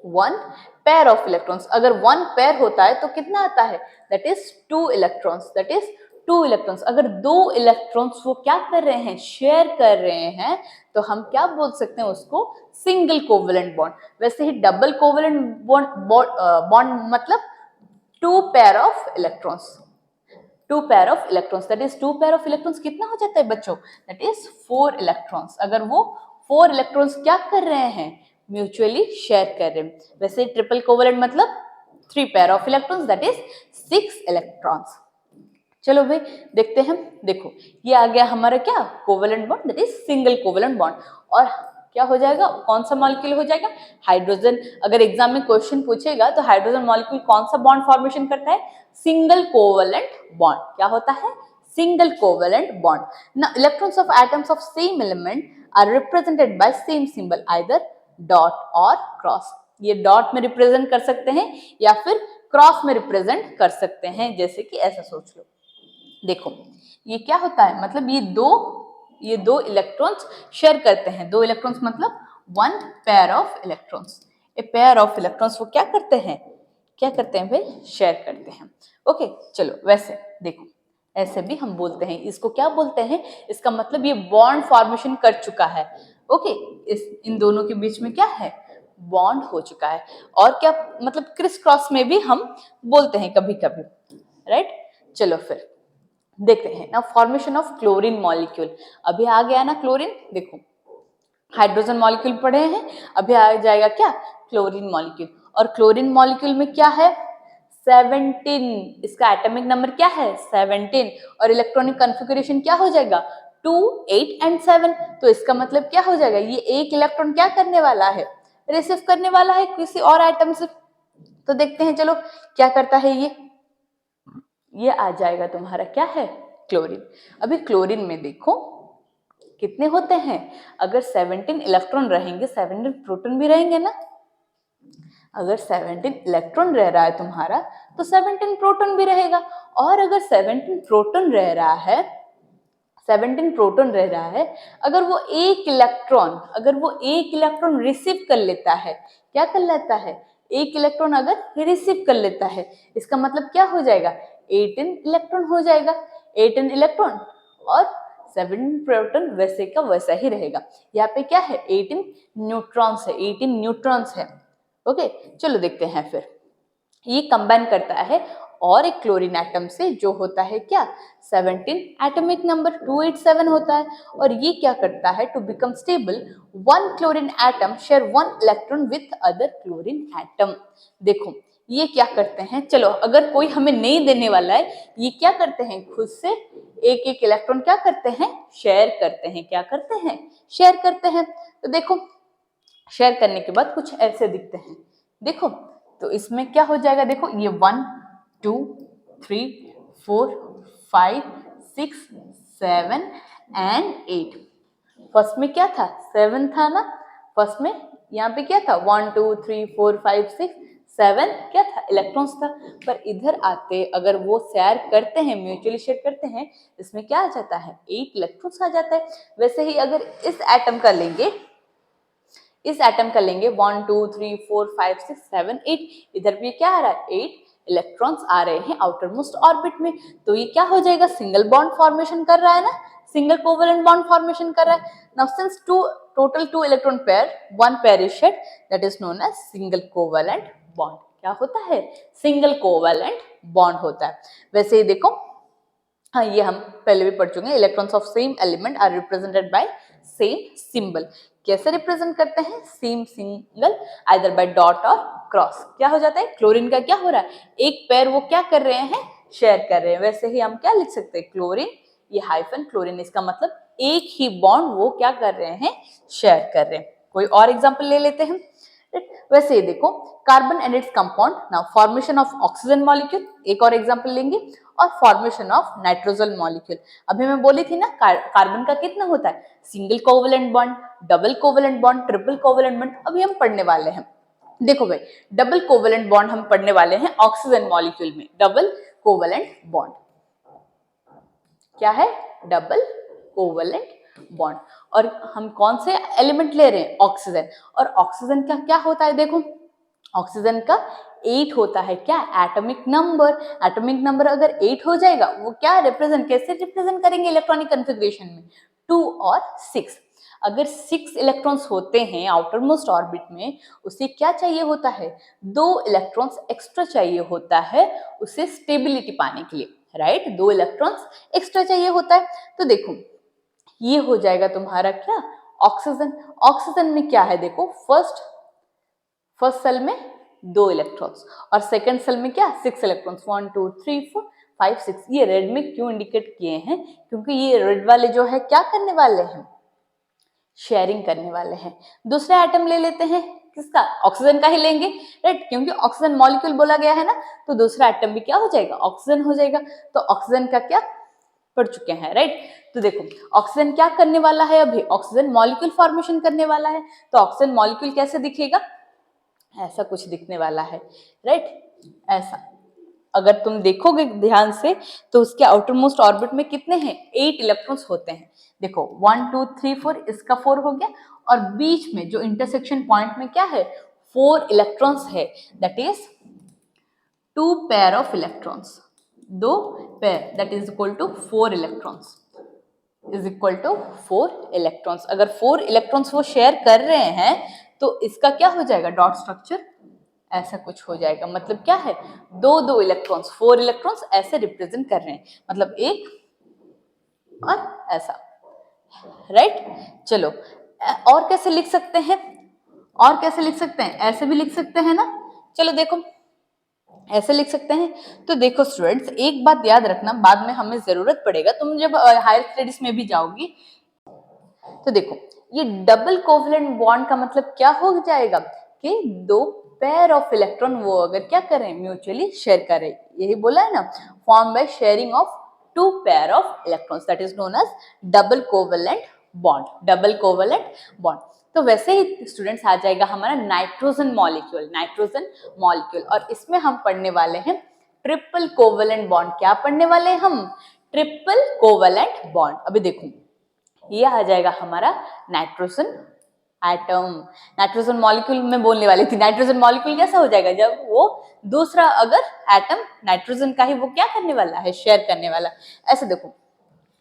1 pair of electrons. अगर 1 पेयर होता है तो कितना आता है, that is 2 electrons, that is 2 electrons. अगर 2 इलेक्ट्रॉन्स वो क्या कर रहे हैं, शेयर कर रहे हैं, तो हम क्या बोल सकते हैं उसको, सिंगल कोवेलेंट बॉन्ड। वैसे ही डबल कोवेलेंट बॉन्ड मतलब 2 pair of electrons, 2 pair of electrons, that is 2 pair of electrons कितना हो जाता है बच्चों, दैट इज 4 इलेक्ट्रॉन्स। अगर वो 4 इलेक्ट्रॉन्स क्या कर रहे हैं, म्यूचुअली शेयर कर रहे हैं। वैसे ट्रिपल कोवेलेंट मतलब 3 pair of electrons, that is 6 electrons. चलो भाई देखते हैं। देखो ये आ गया हमारा क्या, covalent bond, that is single covalent bond. और क्या हो जाएगा, कौन सा मॉलिक्यूल हो जाएगा, हाइड्रोजन। अगर एग्जाम में क्वेश्चन पूछेगा तो हाइड्रोजन मॉलिक्यूल कौन सा बॉन्ड फॉर्मेशन करता है, सिंगल कोवेलेंट बॉन्ड। क्या होता है, सिंगल कोवेलेंट बॉन्ड। ना electrons of atoms of same element are represented by same symbol, either dot और क्रॉस। ये डॉट में रिप्रेजेंट कर सकते हैं या फिर क्रॉस में रिप्रेजेंट कर सकते हैं। जैसे कि ऐसा सोच लो, देखो ये क्या होता है, मतलब ये दो इलेक्ट्रॉन्स शेयर करते हैं। 2 इलेक्ट्रॉन्स मतलब 1 pair of electrons. A pair of electrons वो क्या करते हैं भाई, शेयर करते हैं। ओके चलो वैसे देखो, ऐसे भी हम बोलते हैं, इसको क्या बोलते हैं, इसका मतलब ये बॉन्ड फॉर्मेशन कर चुका है। ओके इन दोनों के बीच में क्या है, बॉन्ड हो चुका है। और क्या मतलब क्रिस क्रॉस में भी हम बोलते हैं कभी कभी, राइट। चलो फिर देखते हैं ना, फॉर्मेशन ऑफ क्लोरीन मॉलिक्यूल। अभी आ गया ना क्लोरीन। देखो हाइड्रोजन मॉलिक्यूल पढ़े हैं, अभी आ जाएगा क्या, क्लोरीन मॉलिक्यूल। और क्लोरीन मॉलिक्यूल में क्या है, 17, इसका एटॉमिक नंबर क्या है 17 और इलेक्ट्रॉनिक कॉन्फ़िगरेशन क्या हो जाएगा 2, 8 एंड 7। तो इसका मतलब क्या हो जाएगा, ये एक इलेक्ट्रॉन क्या करने वाला है, रिसीव करने वाला है किसी और एटम से। तो देखते हैं चलो क्या करता है ये आ जाएगा तुम्हारा क्या है क्लोरीन। अभी क्लोरीन में देखो कितने होते हैं, अगर 17 इलेक्ट्रॉन रहेंगे 17 प्रोटॉन भी रहेंगे ना, अगर 17 इलेक्ट्रॉन रह रहा है तुम्हारा तो 17 प्रोटॉन भी रहेगा। और अगर 17 प्रोटॉन रह रहा है, 17 प्रोटॉन रह रहा है, अगर वो एक इलेक्ट्रॉन रिसीव कर लेता है, क्या कर लेता है, एक इलेक्ट्रॉन अगर रिसीव कर लेता है, इसका मतलब क्या हो जाएगा 18 इलेक्ट्रॉन हो जाएगा, 18 इलेक्ट्रॉन और 17 प्रोटॉन वैसे का वैसा ही रहेगा। यहाँ पे क्या है 18 न्यूट्रॉन्स है, 18 न्यूट्रॉन्स है। ओके चलो देखते हैं फिर ये कंबाइन करता है और एक क्लोरीन एटम से जो होता है क्या 17 एटॉमिक नंबर 287 होता है। और ये क्या करता है to become stable one chlorine atom share one electron with other chlorine atom. देखो ये क्या करते हैं, चलो अगर कोई हमें नहीं देने वाला है, ये क्या करते हैं खुद से एक एक इलेक्ट्रॉन क्या करते हैं शेयर करते हैं, क्या करते हैं शेयर करते हैं। तो देखो शेयर करने के बाद कुछ ऐसे दिखते हैं, देखो तो इसमें क्या हो जाएगा, देखो ये 1 2 3 4 5 6 7 एंड 8। फर्स्ट में क्या था 7 था ना, फर्स्ट में यहाँ पे क्या था 1 2 3 4 5 6 7 क्या था इलेक्ट्रॉन्स था। पर इधर आते अगर वो शेयर करते हैं, म्यूचुअली शेयर करते हैं, इसमें क्या आ जाता है 8 इलेक्ट्रॉन्स आ जाता है। वैसे ही अगर इस एटम का लेंगे, इस एटम का लेंगे 1 2 3 4 5 6 7 8, इधर भी क्या आ रहा है 8 इलेक्ट्रॉन्स आ रहे हैं आउटर मोस्ट ऑर्बिट में। तो ये क्या हो जाएगा सिंगल बॉन्ड फॉर्मेशन कर रहा है ना, सिंगल कोवेलेंट बॉन्ड फॉर्मेशन कर रहा है। Now since total 2 electron pair, one pair is shared, that is known as single covalent bond. क्या होता है सिंगल कोवेलेंट बॉन्ड होता है। वैसे ही देखो हाँ ये हम पहले भी पढ़ चुके हैं, electrons of same element are represented by same symbol. कैसे रिप्रेजेंट करते हैं same single either by dot और क्रॉस। क्या हो जाता है क्लोरीन का क्या हो रहा है एक पेयर वो क्या कर रहे हैं शेयर कर रहे हैं। वैसे ही हम क्या लिख सकते हैं क्लोरीन, ये हाइफन क्लोरीन, इसका मतलब एक ही बॉन्ड वो क्या कर रहे हैं शेयर कर रहे हैं। कोई और एग्जाम्पल ले लेते हैं। वैसे ही देखो carbon and its compound, now formation of oxygen molecule, एक और एग्जांपल लेंगे, और फॉर्मेशन ऑफ नाइट्रोजन मॉलिक्यूल। अभी मैं बोली थी ना कार्बन का कितना होता है single covalent bond, double covalent bond, triple covalent bond, अभी हम पढ़ने वाले हैं। देखो भाई डबल कोवेलेंट बॉन्ड हम पढ़ने वाले हैं ऑक्सीजन मॉलिक्यूल में। डबल कोवेलेंट बॉन्ड क्या है डबल कोवेलेंट बॉन्ड, और हम कौन से एलिमेंट ले रहे हैं ऑक्सीजन। और ऑक्सीजन का क्या होता है देखो ऑक्सीजन का 8 होता है क्या एटॉमिक नंबर। एटॉमिक नंबर अगर 8 हो जाएगा वो क्या रिप्रेजेंट, कैसे रिप्रेजेंट करेंगे इलेक्ट्रॉनिक कन्फिग्रेशन में 2 और 6। अगर 6 इलेक्ट्रॉन्स होते हैं आउटर मोस्ट ऑर्बिट में, उसे क्या चाहिए होता है 2 इलेक्ट्रॉन्स एक्स्ट्रा चाहिए होता है उसे स्टेबिलिटी पाने के लिए, राइट 2 इलेक्ट्रॉन्स एक्स्ट्रा चाहिए होता है। तो देखो ये हो जाएगा तुम्हारा क्या ऑक्सीजन। ऑक्सीजन में क्या है देखो फर्स्ट सेल में 2 इलेक्ट्रॉन्स और सेकंड सेल में क्या 6 इलेक्ट्रॉन्स 1 2 3 4 5 6। ये रेड में क्यों इंडिकेट किए हैं क्योंकि ये रेड वाले जो है क्या करने वाले हैं शेयरिंग करने वाले हैं। दूसरा एटम ले लेते हैं किसका ऑक्सीजन का ही लेंगे, राइट क्योंकि ऑक्सीजन मॉलिक्यूल बोला गया है ना, तो दूसरा एटम भी क्या हो जाएगा ऑक्सीजन हो जाएगा। तो ऑक्सीजन का क्या पढ़ चुके हैं, राइट। तो देखो ऑक्सीजन क्या करने वाला है अभी ऑक्सीजन मॉलिक्यूल फॉर्मेशन करने वाला है। तो ऑक्सीजन मॉलिक्यूल कैसे दिखेगा ऐसा कुछ दिखने वाला है, राइट ऐसा। अगर तुम देखोगे ध्यान से तो उसके आउटर मोस्ट ऑर्बिट में कितने हैं 8 इलेक्ट्रॉन्स होते हैं। देखो 1 2 3 4 इसका 4 हो गया, और बीच में जो इंटरसेक्शन पॉइंट में क्या है 4 इलेक्ट्रॉन्स है, that is 2 pair of electrons, 2 pair that is equal to 4 electrons, is equal to 4 electrons. अगर 4 इलेक्ट्रॉन्स वो शेयर कर रहे हैं तो इसका क्या हो जाएगा डॉट स्ट्रक्चर ऐसा कुछ हो जाएगा। मतलब क्या है 2 इलेक्ट्रॉन्स 4 इलेक्ट्रॉन्स ऐसे रिप्रेजेंट कर रहे हैं, मतलब एक और ऐसा, राइट। चलो और कैसे लिख सकते हैं, और कैसे लिख सकते हैं ऐसे भी लिख सकते हैं ना। चलो देखो ऐसे लिख सकते हैं। तो देखो स्टूडेंट्स, एक बात याद रखना, बाद में हमें जरूरत पड़ेगा, तुम जब हायर स्टडीज में भी जाओगी तो देखो, ये डबल कोवलेंट बॉन्ड का मतलब क्या हो जाएगा कि दो पेयर ऑफ इलेक्ट्रॉन वो अगर क्या करें, म्यूचुअली शेयर करें, यही बोला है ना, form by sharing of two pair of electrons, that is known as double covalent bond, double covalent bond. तो वैसे ही स्टूडेंट्स आ जाएगा हमारा नाइट्रोजन मॉलिक्यूल, नाइट्रोजन मॉलिक्यूल, और इसमें हम पढ़ने वाले हैं ट्रिपल कोवलेंट बॉन्ड। क्या पढ़ने वाले हैं हम? Triple covalent bond. अभी देखो, ये आ जाएगा हमारा नाइट्रोजन एटम। नाइट्रोजन मॉलिक्यूल में बोलने वाली थी, नाइट्रोजन मॉलिक्यूल कैसा हो जाएगा जब वो दूसरा अगर एटम नाइट्रोजन का ही वो क्या करने वाला है, शेयर करने वाला। ऐसे देखो,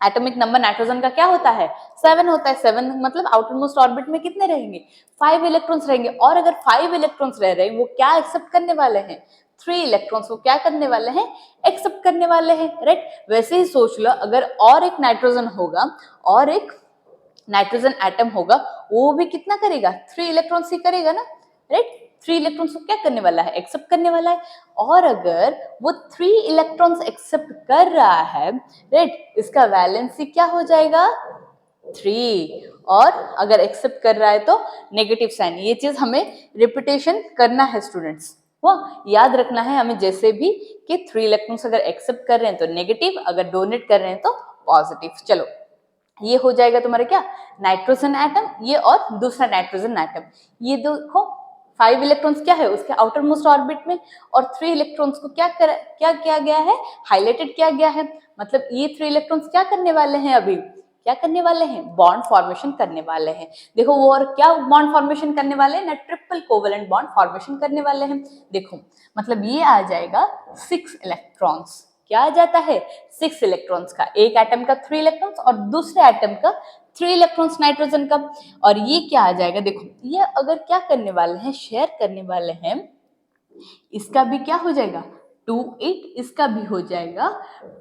एटॉमिक नंबर नाइट्रोजन का क्या होता है? 7 होता है। 7 मतलब आउटर मोस्ट ऑर्बिट में कितने रहेंगे? 5 इलेक्ट्रॉन्स रहेंगे। और अगर 5 इलेक्ट्रॉन्स रह रहे हैं, वो क्या एक्सेप्ट करने वाले हैं? 3 इलेक्ट्रॉन्स वो क्या करने वाले हैं? एक्सेप्ट करने वाले हैं, राइट। वैसे ही सोच लो, अगर और एक नाइट्रोजन होगा और एक नाइट्रोजन एटम होगा, वो भी कितना करेगा? 3 इलेक्ट्रॉन्स ही करेगा ना, राइट। 3 इलेक्ट्रॉन्स को क्या करने वाला है? एक्सेप्ट करने वाला है। और अगर वो 3 इलेक्ट्रॉन्स एक्सेप्ट कर रहा है, राइट, इसका वैलेंसी क्या हो जाएगा? 3। और अगर एक्सेप्ट कर रहा है तो नेगेटिव साइन। ये चीज हमें रिपीटेशन करना है स्टूडेंट्स, वो याद रखना है हमें, जैसे भी कि 3 इलेक्ट्रॉन्स अगर एक्सेप्ट कर रहे हैं तो नेगेटिव, अगर डोनेट कर रहे हैं तो पॉजिटिव। चलो, ये हो जाएगा तुम्हारा क्या? नाइट्रोजन एटम, ये और दूसरा नाइट्रोजन एटम। ये देखो, 5 इलेक्ट्रॉन्स क्या है उसके आउटर मोस्ट ऑर्बिट में, और 3 इलेक्ट्रॉन्स को क्या किया गया है? हाईलाइटेड किया गया है। मतलब ये 3 इलेक्ट्रॉन्स क्या करने वाले हैं? अभी क्या करने वाले हैं? बॉन्ड फॉर्मेशन करने वाले हैं। देखो, वो और क्या बॉन्ड फॉर्मेशन करने वाले हैं ना? ट्रिपल कोवेलेंट बॉन्ड फॉर्मेशन करने वाले हैं। देखो, मतलब ये आ जाएगा 6 इलेक्ट्रॉन्स। क्या आ जाता है? 6 इलेक्ट्रॉन्स का, एक एटम का 3 इलेक्ट्रॉन्स और दूसरे एटम का 3 इलेक्ट्रॉन्स नाइट्रोजन का। और ये क्या आ जाएगा? देखो, ये अगर क्या करने वाले हैं? शेयर करने वाले हैं, इसका भी क्या हो जाएगा? 2 8, इसका भी हो जाएगा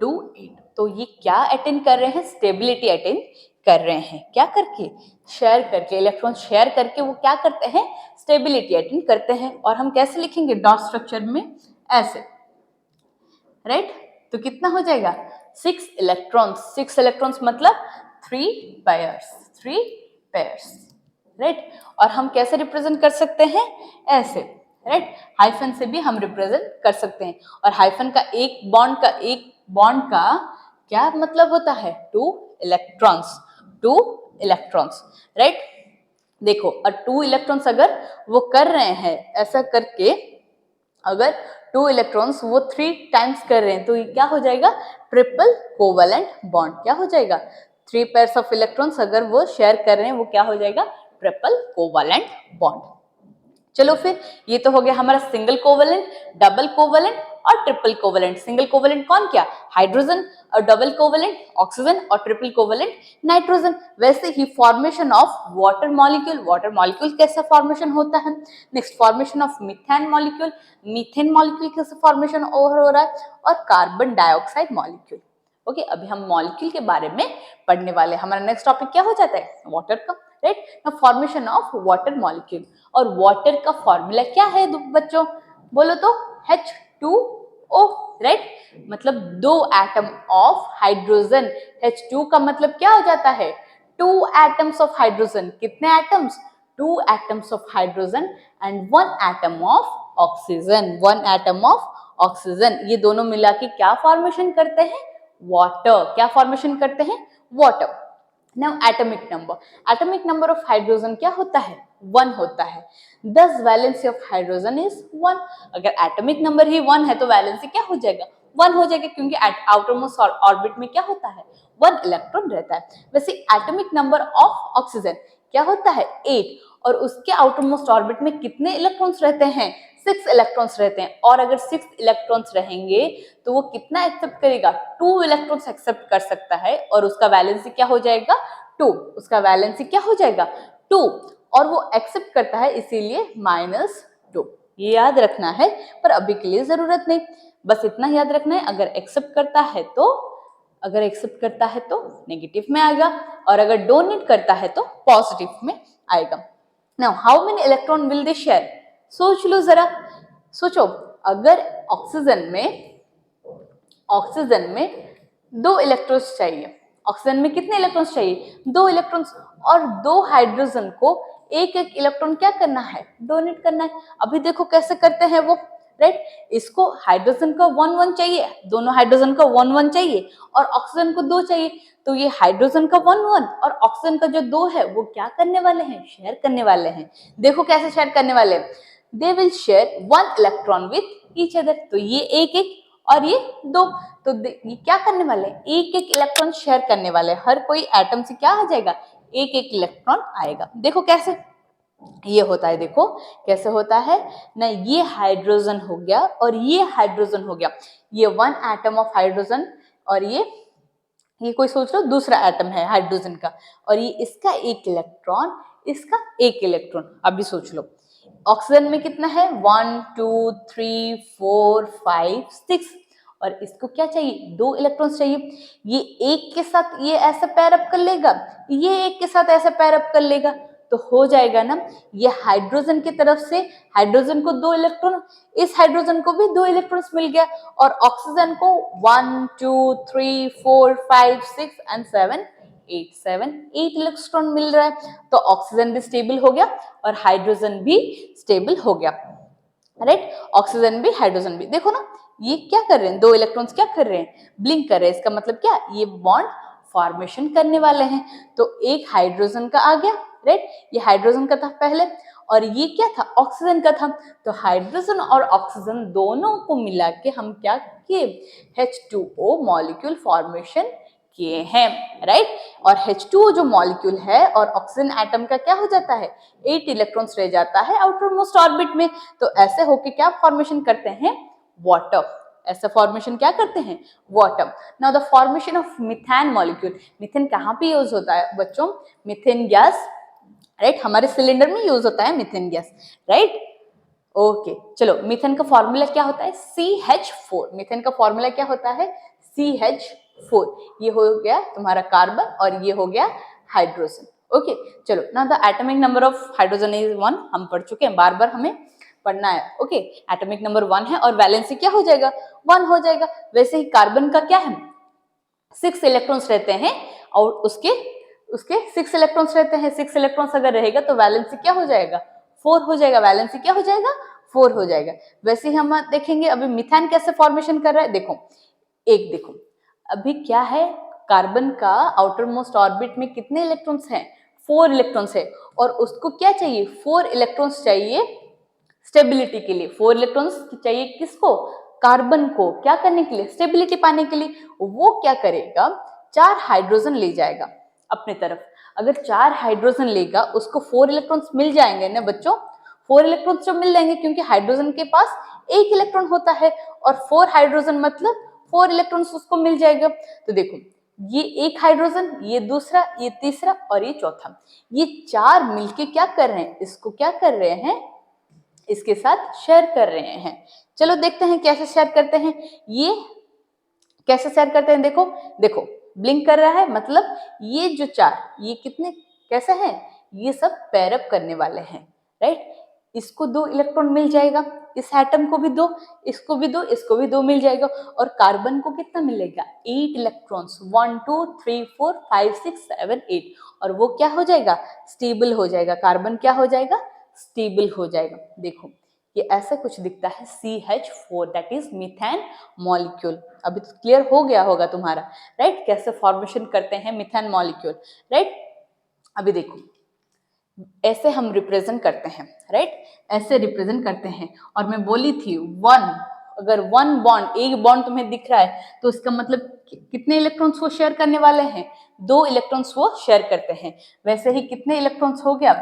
2 8। तो ये क्या अटेंड कर रहे हैं? स्टेबिलिटी अटेंड कर रहे हैं। क्या करके? शेयर करके, इलेक्ट्रॉन शेयर करके वो क्या करते हैं? स्टेबिलिटी अटेंड करते हैं। और हम कैसे लिखेंगे डॉट स्ट्रक्चर में? ऐसे, राइट। तो कितना हो जाएगा? 6 इलेक्ट्रॉन्स। 6 इलेक्ट्रॉन्स मतलब 3 पेयर्स, 3 पेयर्स, राइट। और हम कैसे रिप्रेजेंट कर सकते हैं? ऐसे, राइट। हाइफन से भी हम रिप्रेजेंट कर सकते हैं। और हाइफन का एक बॉन्ड का क्या मतलब होता है? 2 इलेक्ट्रॉन्स, 2 इलेक्ट्रॉन्स, राइट। देखो, और 2 इलेक्ट्रॉन्स अगर वो कर रहे हैं ऐसा करके, अगर 2 इलेक्ट्रॉन्स वो 3 टाइम्स कर रहे हैं, तो ये क्या हो जाएगा? Triple covalent bond. क्या हो जाएगा? 3 पेयर्स ऑफ इलेक्ट्रॉन्स अगर वो शेयर कर रहे हैं, वो क्या हो जाएगा? Triple covalent bond. चलो फिर, ये तो हो गया हमारा सिंगल कोवेलेंट, डबल कोवेलेंट और ट्रिपल कोवेलेंट। सिंगल कोवेलेंट कौन? क्या? हाइड्रोजन। और डबल कोवेलेंट ऑक्सीजन, और ट्रिपल कोवेलेंट नाइट्रोजन। वैसे ही formation of water molecule, water molecule कैसा फॉर्मेशन होता है? Next, formation of methane molecule, methane molecule कैसे फॉर्मेशन हो रहा है? और कार्बन डाइऑक्साइड मॉलिक्यूल। ओके, अभी हम मॉलिक्यूल के बारे में पढ़ने वाले हैं। हमारा नेक्स्ट टॉपिक क्या हो जाता है? वाटर का, राइट। ना फॉर्मेशन ऑफ वाटर मॉलिक्यूल। और वाटर का फॉर्मूला क्या है बच्चों? बोलो तो, H2O, राइट। मतलब 2 एटम ऑफ हाइड्रोजन। H2 का मतलब क्या हो जाता है? 2 एटम्स ऑफ हाइड्रोजन। कितने atoms? 2 atoms of hydrogen and 1 atom of oxygen, 1 atom of oxygen. ये दोनों मिला के क्या फॉर्मेशन करते हैं? वाटर। क्या फॉर्मेशन करते हैं? Water. Now atomic number of hydrogen क्या होता है? 1 होता है। दस वैलेंसी ऑफ हाइड्रोजन इज 1। अगर एटॉमिक नंबर ही 1 है तो वैलेंसी क्या हो जाएगा? 1 हो जाएगा, क्योंकि आउटर मोस्ट ऑर्बिट में क्या होता है? 1 इलेक्ट्रॉन रहता है। वैसे एटॉमिक नंबर ऑफ ऑक्सीजन क्या होता है? 8। और उसके आउटर मोस्ट ऑर्बिट में कितने इलेक्ट्रॉन्स रहते हैं? 6 इलेक्ट्रॉन्स रहते हैं। और अगर 6 इलेक्ट्रॉन्स रहेंगे तो वो कितना एक्सेप्ट करेगा? 2 इलेक्ट्रॉन्स एक्सेप्ट कर सकता है, और उसका वैलेंसी क्या हो जाएगा? 2। उसका वैलेंसी क्या हो जाएगा? 2। और वो एक्सेप्ट करता है, इसीलिए -2। ये याद रखना है, पर अभी के लिए जरूरत नहीं। बस इतना याद रखना है, अगर एक्सेप्ट करता है तो नेगेटिव में आएगा, और अगर डोनेट करता है तो पॉजिटिव में आएगा। Now how many electron will they share? सोच लो जरा, सोचो, अगर ऑक्सीजन में 2 इलेक्ट्रॉन्स चाहिए, ऑक्सीजन में कितने इलेक्ट्रॉन्स चाहिए? 2 इलेक्ट्रॉन्स, और 2 हाइड्रोजन को एक एक इलेक्ट्रॉन क्या करना है? डोनेट करना है। अभी देखो कैसे करते हैं वो, राइट? इसको हाइड्रोजन का 1 1 चाहिए, दोनों हाइड्रोजन का 1 1 चाहिए, और ऑक्सीजन को 2 चाहिए। तो ये हाइड्रोजन का 1 1 और ऑक्सीजन का जो 2 है वो क्या करने वाले हैं? शेयर करने वाले हैं। देखो कैसे शेयर करने वाले हैं, they will share 1 electron with each other. तो ये एक एक और ये 2, तो ये क्या करने वाले हैं? एक एक इलेक्ट्रॉन शेयर करने वाले हैं। हर कोई एटम से क्या आ जाएगा? एक एक इलेक्ट्रॉन आएगा। देखो कैसे ये होता है, देखो कैसे होता है ना, ये हाइड्रोजन हो गया और ये हाइड्रोजन हो गया, ये 1 एटम ऑफ हाइड्रोजन, और ये कोई सोच लो दूसरा एटम है हाइड्रोजन का, और ये इसका एक इलेक्ट्रॉन, इसका एक इलेक्ट्रॉन। अभी सोच लो ऑक्सीजन में कितना है? 1 2 3 4 5 6, और इसको क्या चाहिए? 2 इलेक्ट्रॉन्स चाहिए। ये एक के साथ ये ऐसे पैर अप कर लेगा, ये एक के साथ ऐसे पैर अप कर लेगा, तो हो जाएगा ना, ये हाइड्रोजन की तरफ से हाइड्रोजन को 2 इलेक्ट्रॉन, इस हाइड्रोजन को भी 2 इलेक्ट्रॉन्स मिल गया, और ऑक्सीजन को 1 2 3 4 5 6 एंड 7 8 इलेक्ट्रॉन मिल रहा है। तो ऑक्सीजन भी स्टेबल हो गया और हाइड्रोजन भी स्टेबल हो गया, राइट? ऑक्सीजन भी हाइड्रोजन भी, देखो ना ये क्या कर रहे हैं, 2 इलेक्ट्रॉन्स क्या कर रहे हैं? ब्लिंक कर रहे हैं। इसका मतलब क्या? ये बॉन्ड फॉर्मेशन करने वाले हैं। तो एक हाइड्रोजन का आ गया, राइट? ये हाइड्रोजन का था पहले, और ये क्या था? ऑक्सीजन का था। तो हाइड्रोजन और ऑक्सीजन दोनों को मिला के हम क्या किए? H2O मॉलिक्यूल फॉर्मेशन किए हैं, राइट? और H2O जो मॉलिक्यूल है और ऑक्सीजन एटम का क्या हो जाता है? 8 इलेक्ट्रॉन्स रह जाता है आउटर मोस्ट ऑर्बिट में। तो ऐसे होके क्या फॉर्मेशन करते हैं? वाटर। ऐसा फॉर्मेशन क्या करते हैं? Water. Now the formation of methane molecule. Methane कहाँ पे यूज होता है बच्चों? Methane gas, right? हमारे सिलेंडर में यूज होता है मीथेन गैस, राइट? ओके, चलो मीथेन का फॉर्मूला क्या होता है? CH4। मीथेन का फॉर्मूला क्या होता है? CH4। ये हो गया तुम्हारा कार्बन और ये हो गया हाइड्रोजन। ओके, चलो ना the atomic number of hydrogen is 1, हम पढ़ चुके हैं, बार बार हमें पढ़ना है। ओके, एटॉमिक नंबर 1 है और वैलेंसी क्या हो जाएगा? 1 हो जाएगा। वैसे ही कार्बन का क्या है? 6 इलेक्ट्रॉन्स रहते हैं, और उसके उसके 6 इलेक्ट्रॉन्स रहते हैं। 6 इलेक्ट्रॉन्स अगर रहेगा तो वैलेंसी क्या हो जाएगा? 4 हो जाएगा। वैलेंसी क्या हो जाएगा? 4 हो जाएगा। वैसे ही हम देखेंगे अभी मीथेन कैसे फॉर्मेशन कर रहा है। देखो, एक देखो अभी क्या है, कार्बन का आउटर मोस्ट ऑर्बिट में कितने इलेक्ट्रॉन्स हैं? 4 इलेक्ट्रॉन्स है, और उसको क्या चाहिए? 4 इलेक्ट्रॉन्स चाहिए स्टेबिलिटी के लिए। 4 इलेक्ट्रॉन्स चाहिए किसको? कार्बन को। क्या करने के लिए? स्टेबिलिटी पाने के लिए। वो क्या करेगा? 4 हाइड्रोजन ले जाएगा अपने तरफ। अगर 4 हाइड्रोजन लेगा, उसको 4 इलेक्ट्रॉन्स मिल जाएंगे ना बच्चों? 4 इलेक्ट्रॉन्स तो मिल जाएंगे, क्योंकि हाइड्रोजन के पास एक इलेक्ट्रॉन होता है, और 4 हाइड्रोजन मतलब 4 इलेक्ट्रॉन्स उसको मिल जाएगा। तो देखो, ये एक हाइड्रोजन, ये दूसरा, ये तीसरा और ये चौथा, ये 4 मिलके क्या कर रहे हैं? इसको क्या कर रहे हैं? इसके साथ शेयर कर रहे हैं। चलो देखते हैं कैसे शेयर करते हैं। ये कैसे शेयर करते हैं? देखो देखो, ब्लिंक कर रहा है, मतलब ये जो 4, ये कितने कैसे हैं? ये सब पेयर अप करने वाले हैं, राइट? इसको 2 इलेक्ट्रॉन मिल जाएगा, इस एटम को भी 2, इसको भी 2, इसको भी 2 मिल जाएगा, और कार्बन को कितना मिलेगा? 8 इलेक्ट्रॉन्स। 1 2 3 4 5 6 7 8, और वो क्या हो जाएगा? स्टेबल हो जाएगा। कार्बन क्या हो जाएगा? स्टेबल हो जाएगा। देखो ये ऐसा कुछ दिखता है, CH4, that is methane molecule. अभी तो क्लियर हो गया होगा तुम्हारा, राइट? कैसे फॉर्मेशन करते हैं मीथेन मॉलिक्यूल, राइट? अभी देखो ऐसे हम रिप्रेजेंट करते हैं, राइट? ऐसे रिप्रेजेंट करते हैं। और मैं बोली थी 1, अगर 1 बॉन्ड, एक बॉन्ड तुम्हें दिख रहा है, तो इसका मतलब कितने इलेक्ट्रॉन्स वो शेयर करने वाले हैं? 2 इलेक्ट्रॉन्स वो शेयर करते हैं। वैसे ही कितने इलेक्ट्रॉन्स हो गया?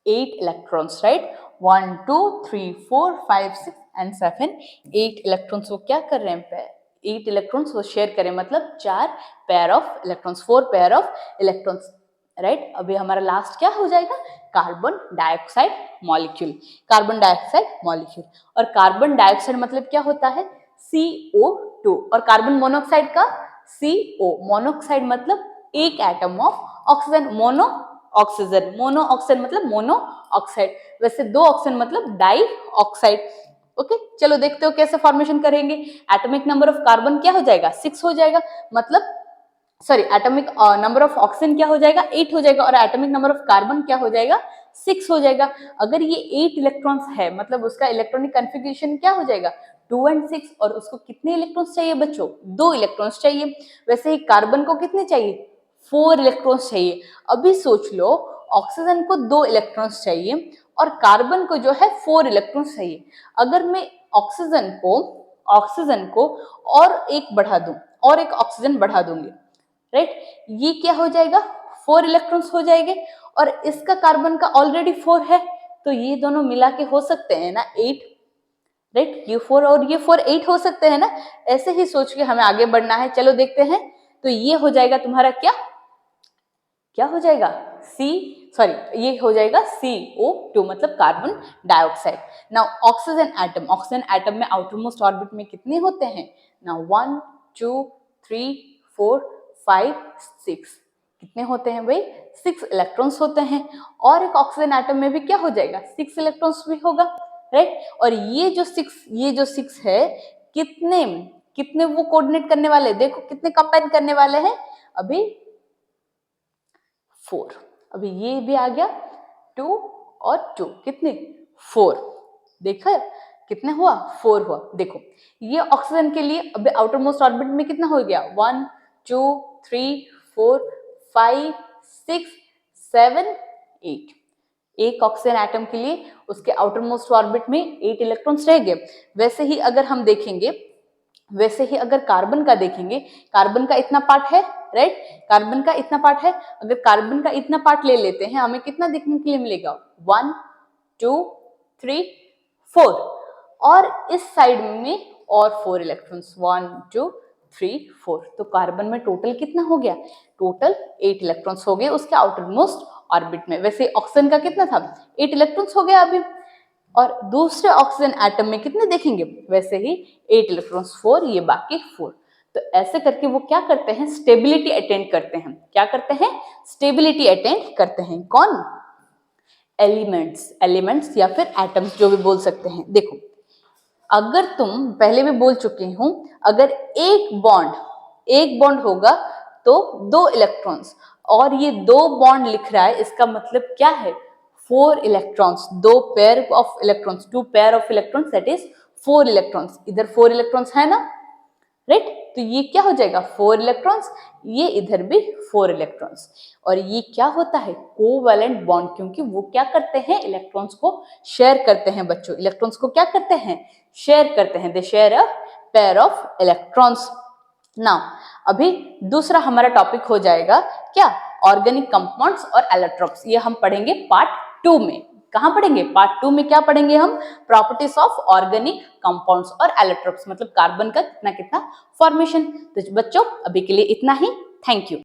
8 इलेक्ट्रॉन्स, राइट? 1 2 3 4 5 6 एंड 7 8 इलेक्ट्रॉन्स वो क्या कर रहे हैं? 8 इलेक्ट्रॉन्स वो शेयर करें, मतलब 4 pair of electrons, 4 pair of electrons, right? अभी हमारा लास्ट क्या हो जाएगा? Carbon dioxide molecule. Carbon dioxide molecule, और कार्बन डाइऑक्साइड मतलब क्या होता है? CO2, और कार्बन मोनोऑक्साइड का CO। मोनोऑक्साइड मतलब एक atom of oxygen. Mono oxygen, mono oxygen मतलब मोनो ऑक्साइड। वैसे 2 ऑक्सीजन मतलब डाई ऑक्साइड। ओके, चलो देखते हो कैसे फॉर्मेशन करेंगे। एटॉमिक नंबर ऑफ कार्बन क्या हो जाएगा, 6 हो जाएगा, मतलब sorry atomic number of oxygen क्या हो जाएगा, 8 हो जाएगा, और एटॉमिक नंबर ऑफ कार्बन क्या हो जाएगा, 6 हो जाएगा। अगर ये 8 इलेक्ट्रॉन्स है मतलब उसका इलेक्ट्रॉनिक कॉन्फ़िगरेशन क्या हो जाएगा, 2 and 6, और उसको कितने इलेक्ट्रॉन्स चाहिए बच्चों, 2 इलेक्ट्रॉन्स चाहिए। वैसे ही कार्बन को कितने चाहिए, 4 इलेक्ट्रॉन्स चाहिए। अभी सोच लो, ऑक्सीजन को 2 इलेक्ट्रॉन्स चाहिए और कार्बन को जो है 4 इलेक्ट्रॉन्स चाहिए। अगर मैं ऑक्सीजन को और एक बढ़ा दूं, और एक ऑक्सीजन बढ़ा दूंगी, राइट, ये क्या हो जाएगा, 4 इलेक्ट्रॉन्स हो जाएंगे, और इसका कार्बन का ऑलरेडी 4 है, तो ये दोनों मिला के हो सकते हैं ना 8, राइट, ये 4 और ये 4 8 हो सकते हैं ना। ऐसे ही सोच के हमें आगे बढ़ना है। चलो देखते हैं, तो ये हो जाएगा तुम्हारा क्या क्या हो जाएगा, ये हो जाएगा CO2 मतलब carbon dioxide. Now oxygen atom में आउटर मोस्ट ऑर्बिट में कितने होते हैं, नाउ 1 2 3 4 5 6, कितने होते हैं भाई, 6 इलेक्ट्रॉन्स होते हैं। और एक ऑक्सीजन एटम में भी क्या हो जाएगा, 6 इलेक्ट्रॉन्स भी होगा, राइट। और ये जो 6 है, कितने कितने वो कोऑर्डिनेट करने वाले, देखो कितने कंबाइन करने वाले हैं, अभी 4, अभी ये भी आ गया 2 और 2, कितने 4, देखा कितने हुआ, 4 हुआ। देखो ये ऑक्सीजन के लिए अभी आउटर मोस्ट ऑर्बिट में कितना हो गया, 1 2 3 4 5 6 7 8, एक ऑक्सीजन एटम के लिए उसके आउटर मोस्ट ऑर्बिट में 8 इलेक्ट्रॉन्स रह गए। वैसे ही अगर हम देखेंगे, वैसे ही अगर कार्बन का देखेंगे, कार्बन का इतना पार्ट है, राइट, कार्बन का इतना पार्ट है, अगर कार्बन का इतना पार्ट ले लेते हैं, हमें कितना देखने के लिए मिलेगा, 1 2 3 4, और इस साइड में और 4 इलेक्ट्रॉन्स, 1 2 3 4, तो कार्बन में टोटल कितना हो गया, टोटल 8 इलेक्ट्रॉन्स हो गए उसके आउटर मोस्ट ऑर्बिट में। वैसे ऑक्सीजन का कितना था, 8 इलेक्ट्रॉन्स हो गया अभी। और दूसरे ऑक्सीजन एटम में कितने देखेंगे, वैसे ही 8 इलेक्ट्रॉन्स 4, ये बाकी 4। तो ऐसे करके वो क्या करते हैं, स्टेबिलिटी अटेंड करते हैं। क्या करते हैं, स्टेबिलिटी अटेंड करते हैं। कौन, एलिमेंट्स या फिर एटम्स, जो भी बोल सकते हैं। देखो अगर तुम, पहले भी बोल चुकी हूं, अगर एक बॉन्ड होगा तो 2 इलेक्ट्रॉन्स, और ये 2 बॉन्ड लिख रहा है, इसका मतलब क्या है, 4 electrons, 2 pair of electrons, 2 pair of electrons, that is 4 electrons. इधर 4 इलेक्ट्रॉन्स है ना, राइट, तो ये क्या हो जाएगा, 4 इलेक्ट्रॉन्स, ये इधर भी 4 इलेक्ट्रॉन्स। और ये क्या होता है, कोवैलेंट बॉन्ड, क्योंकि वो क्या करते हैं, इलेक्ट्रॉन्स को शेयर करते हैं बच्चों, इलेक्ट्रॉन्स को क्या करते हैं, शेयर करते हैं, they share a pair of electrons. Now अभी दूसरा हमारा टॉपिक हो जाएगा क्या, ऑर्गेनिक कंपाउंड्स और एलोट्रोप्स। ये हम पढ़ेंगे पार्ट 2 में। कहाँ पढ़ेंगे, पार्ट 2 में क्या पढ़ेंगे हम, प्रॉपर्टीज ऑफ ऑर्गेनिक कंपाउंड्स और एलोट्रोप्स, मतलब कार्बन का कितना कितना फॉर्मेशन। तो बच्चों अभी के लिए इतना ही, थैंक यू।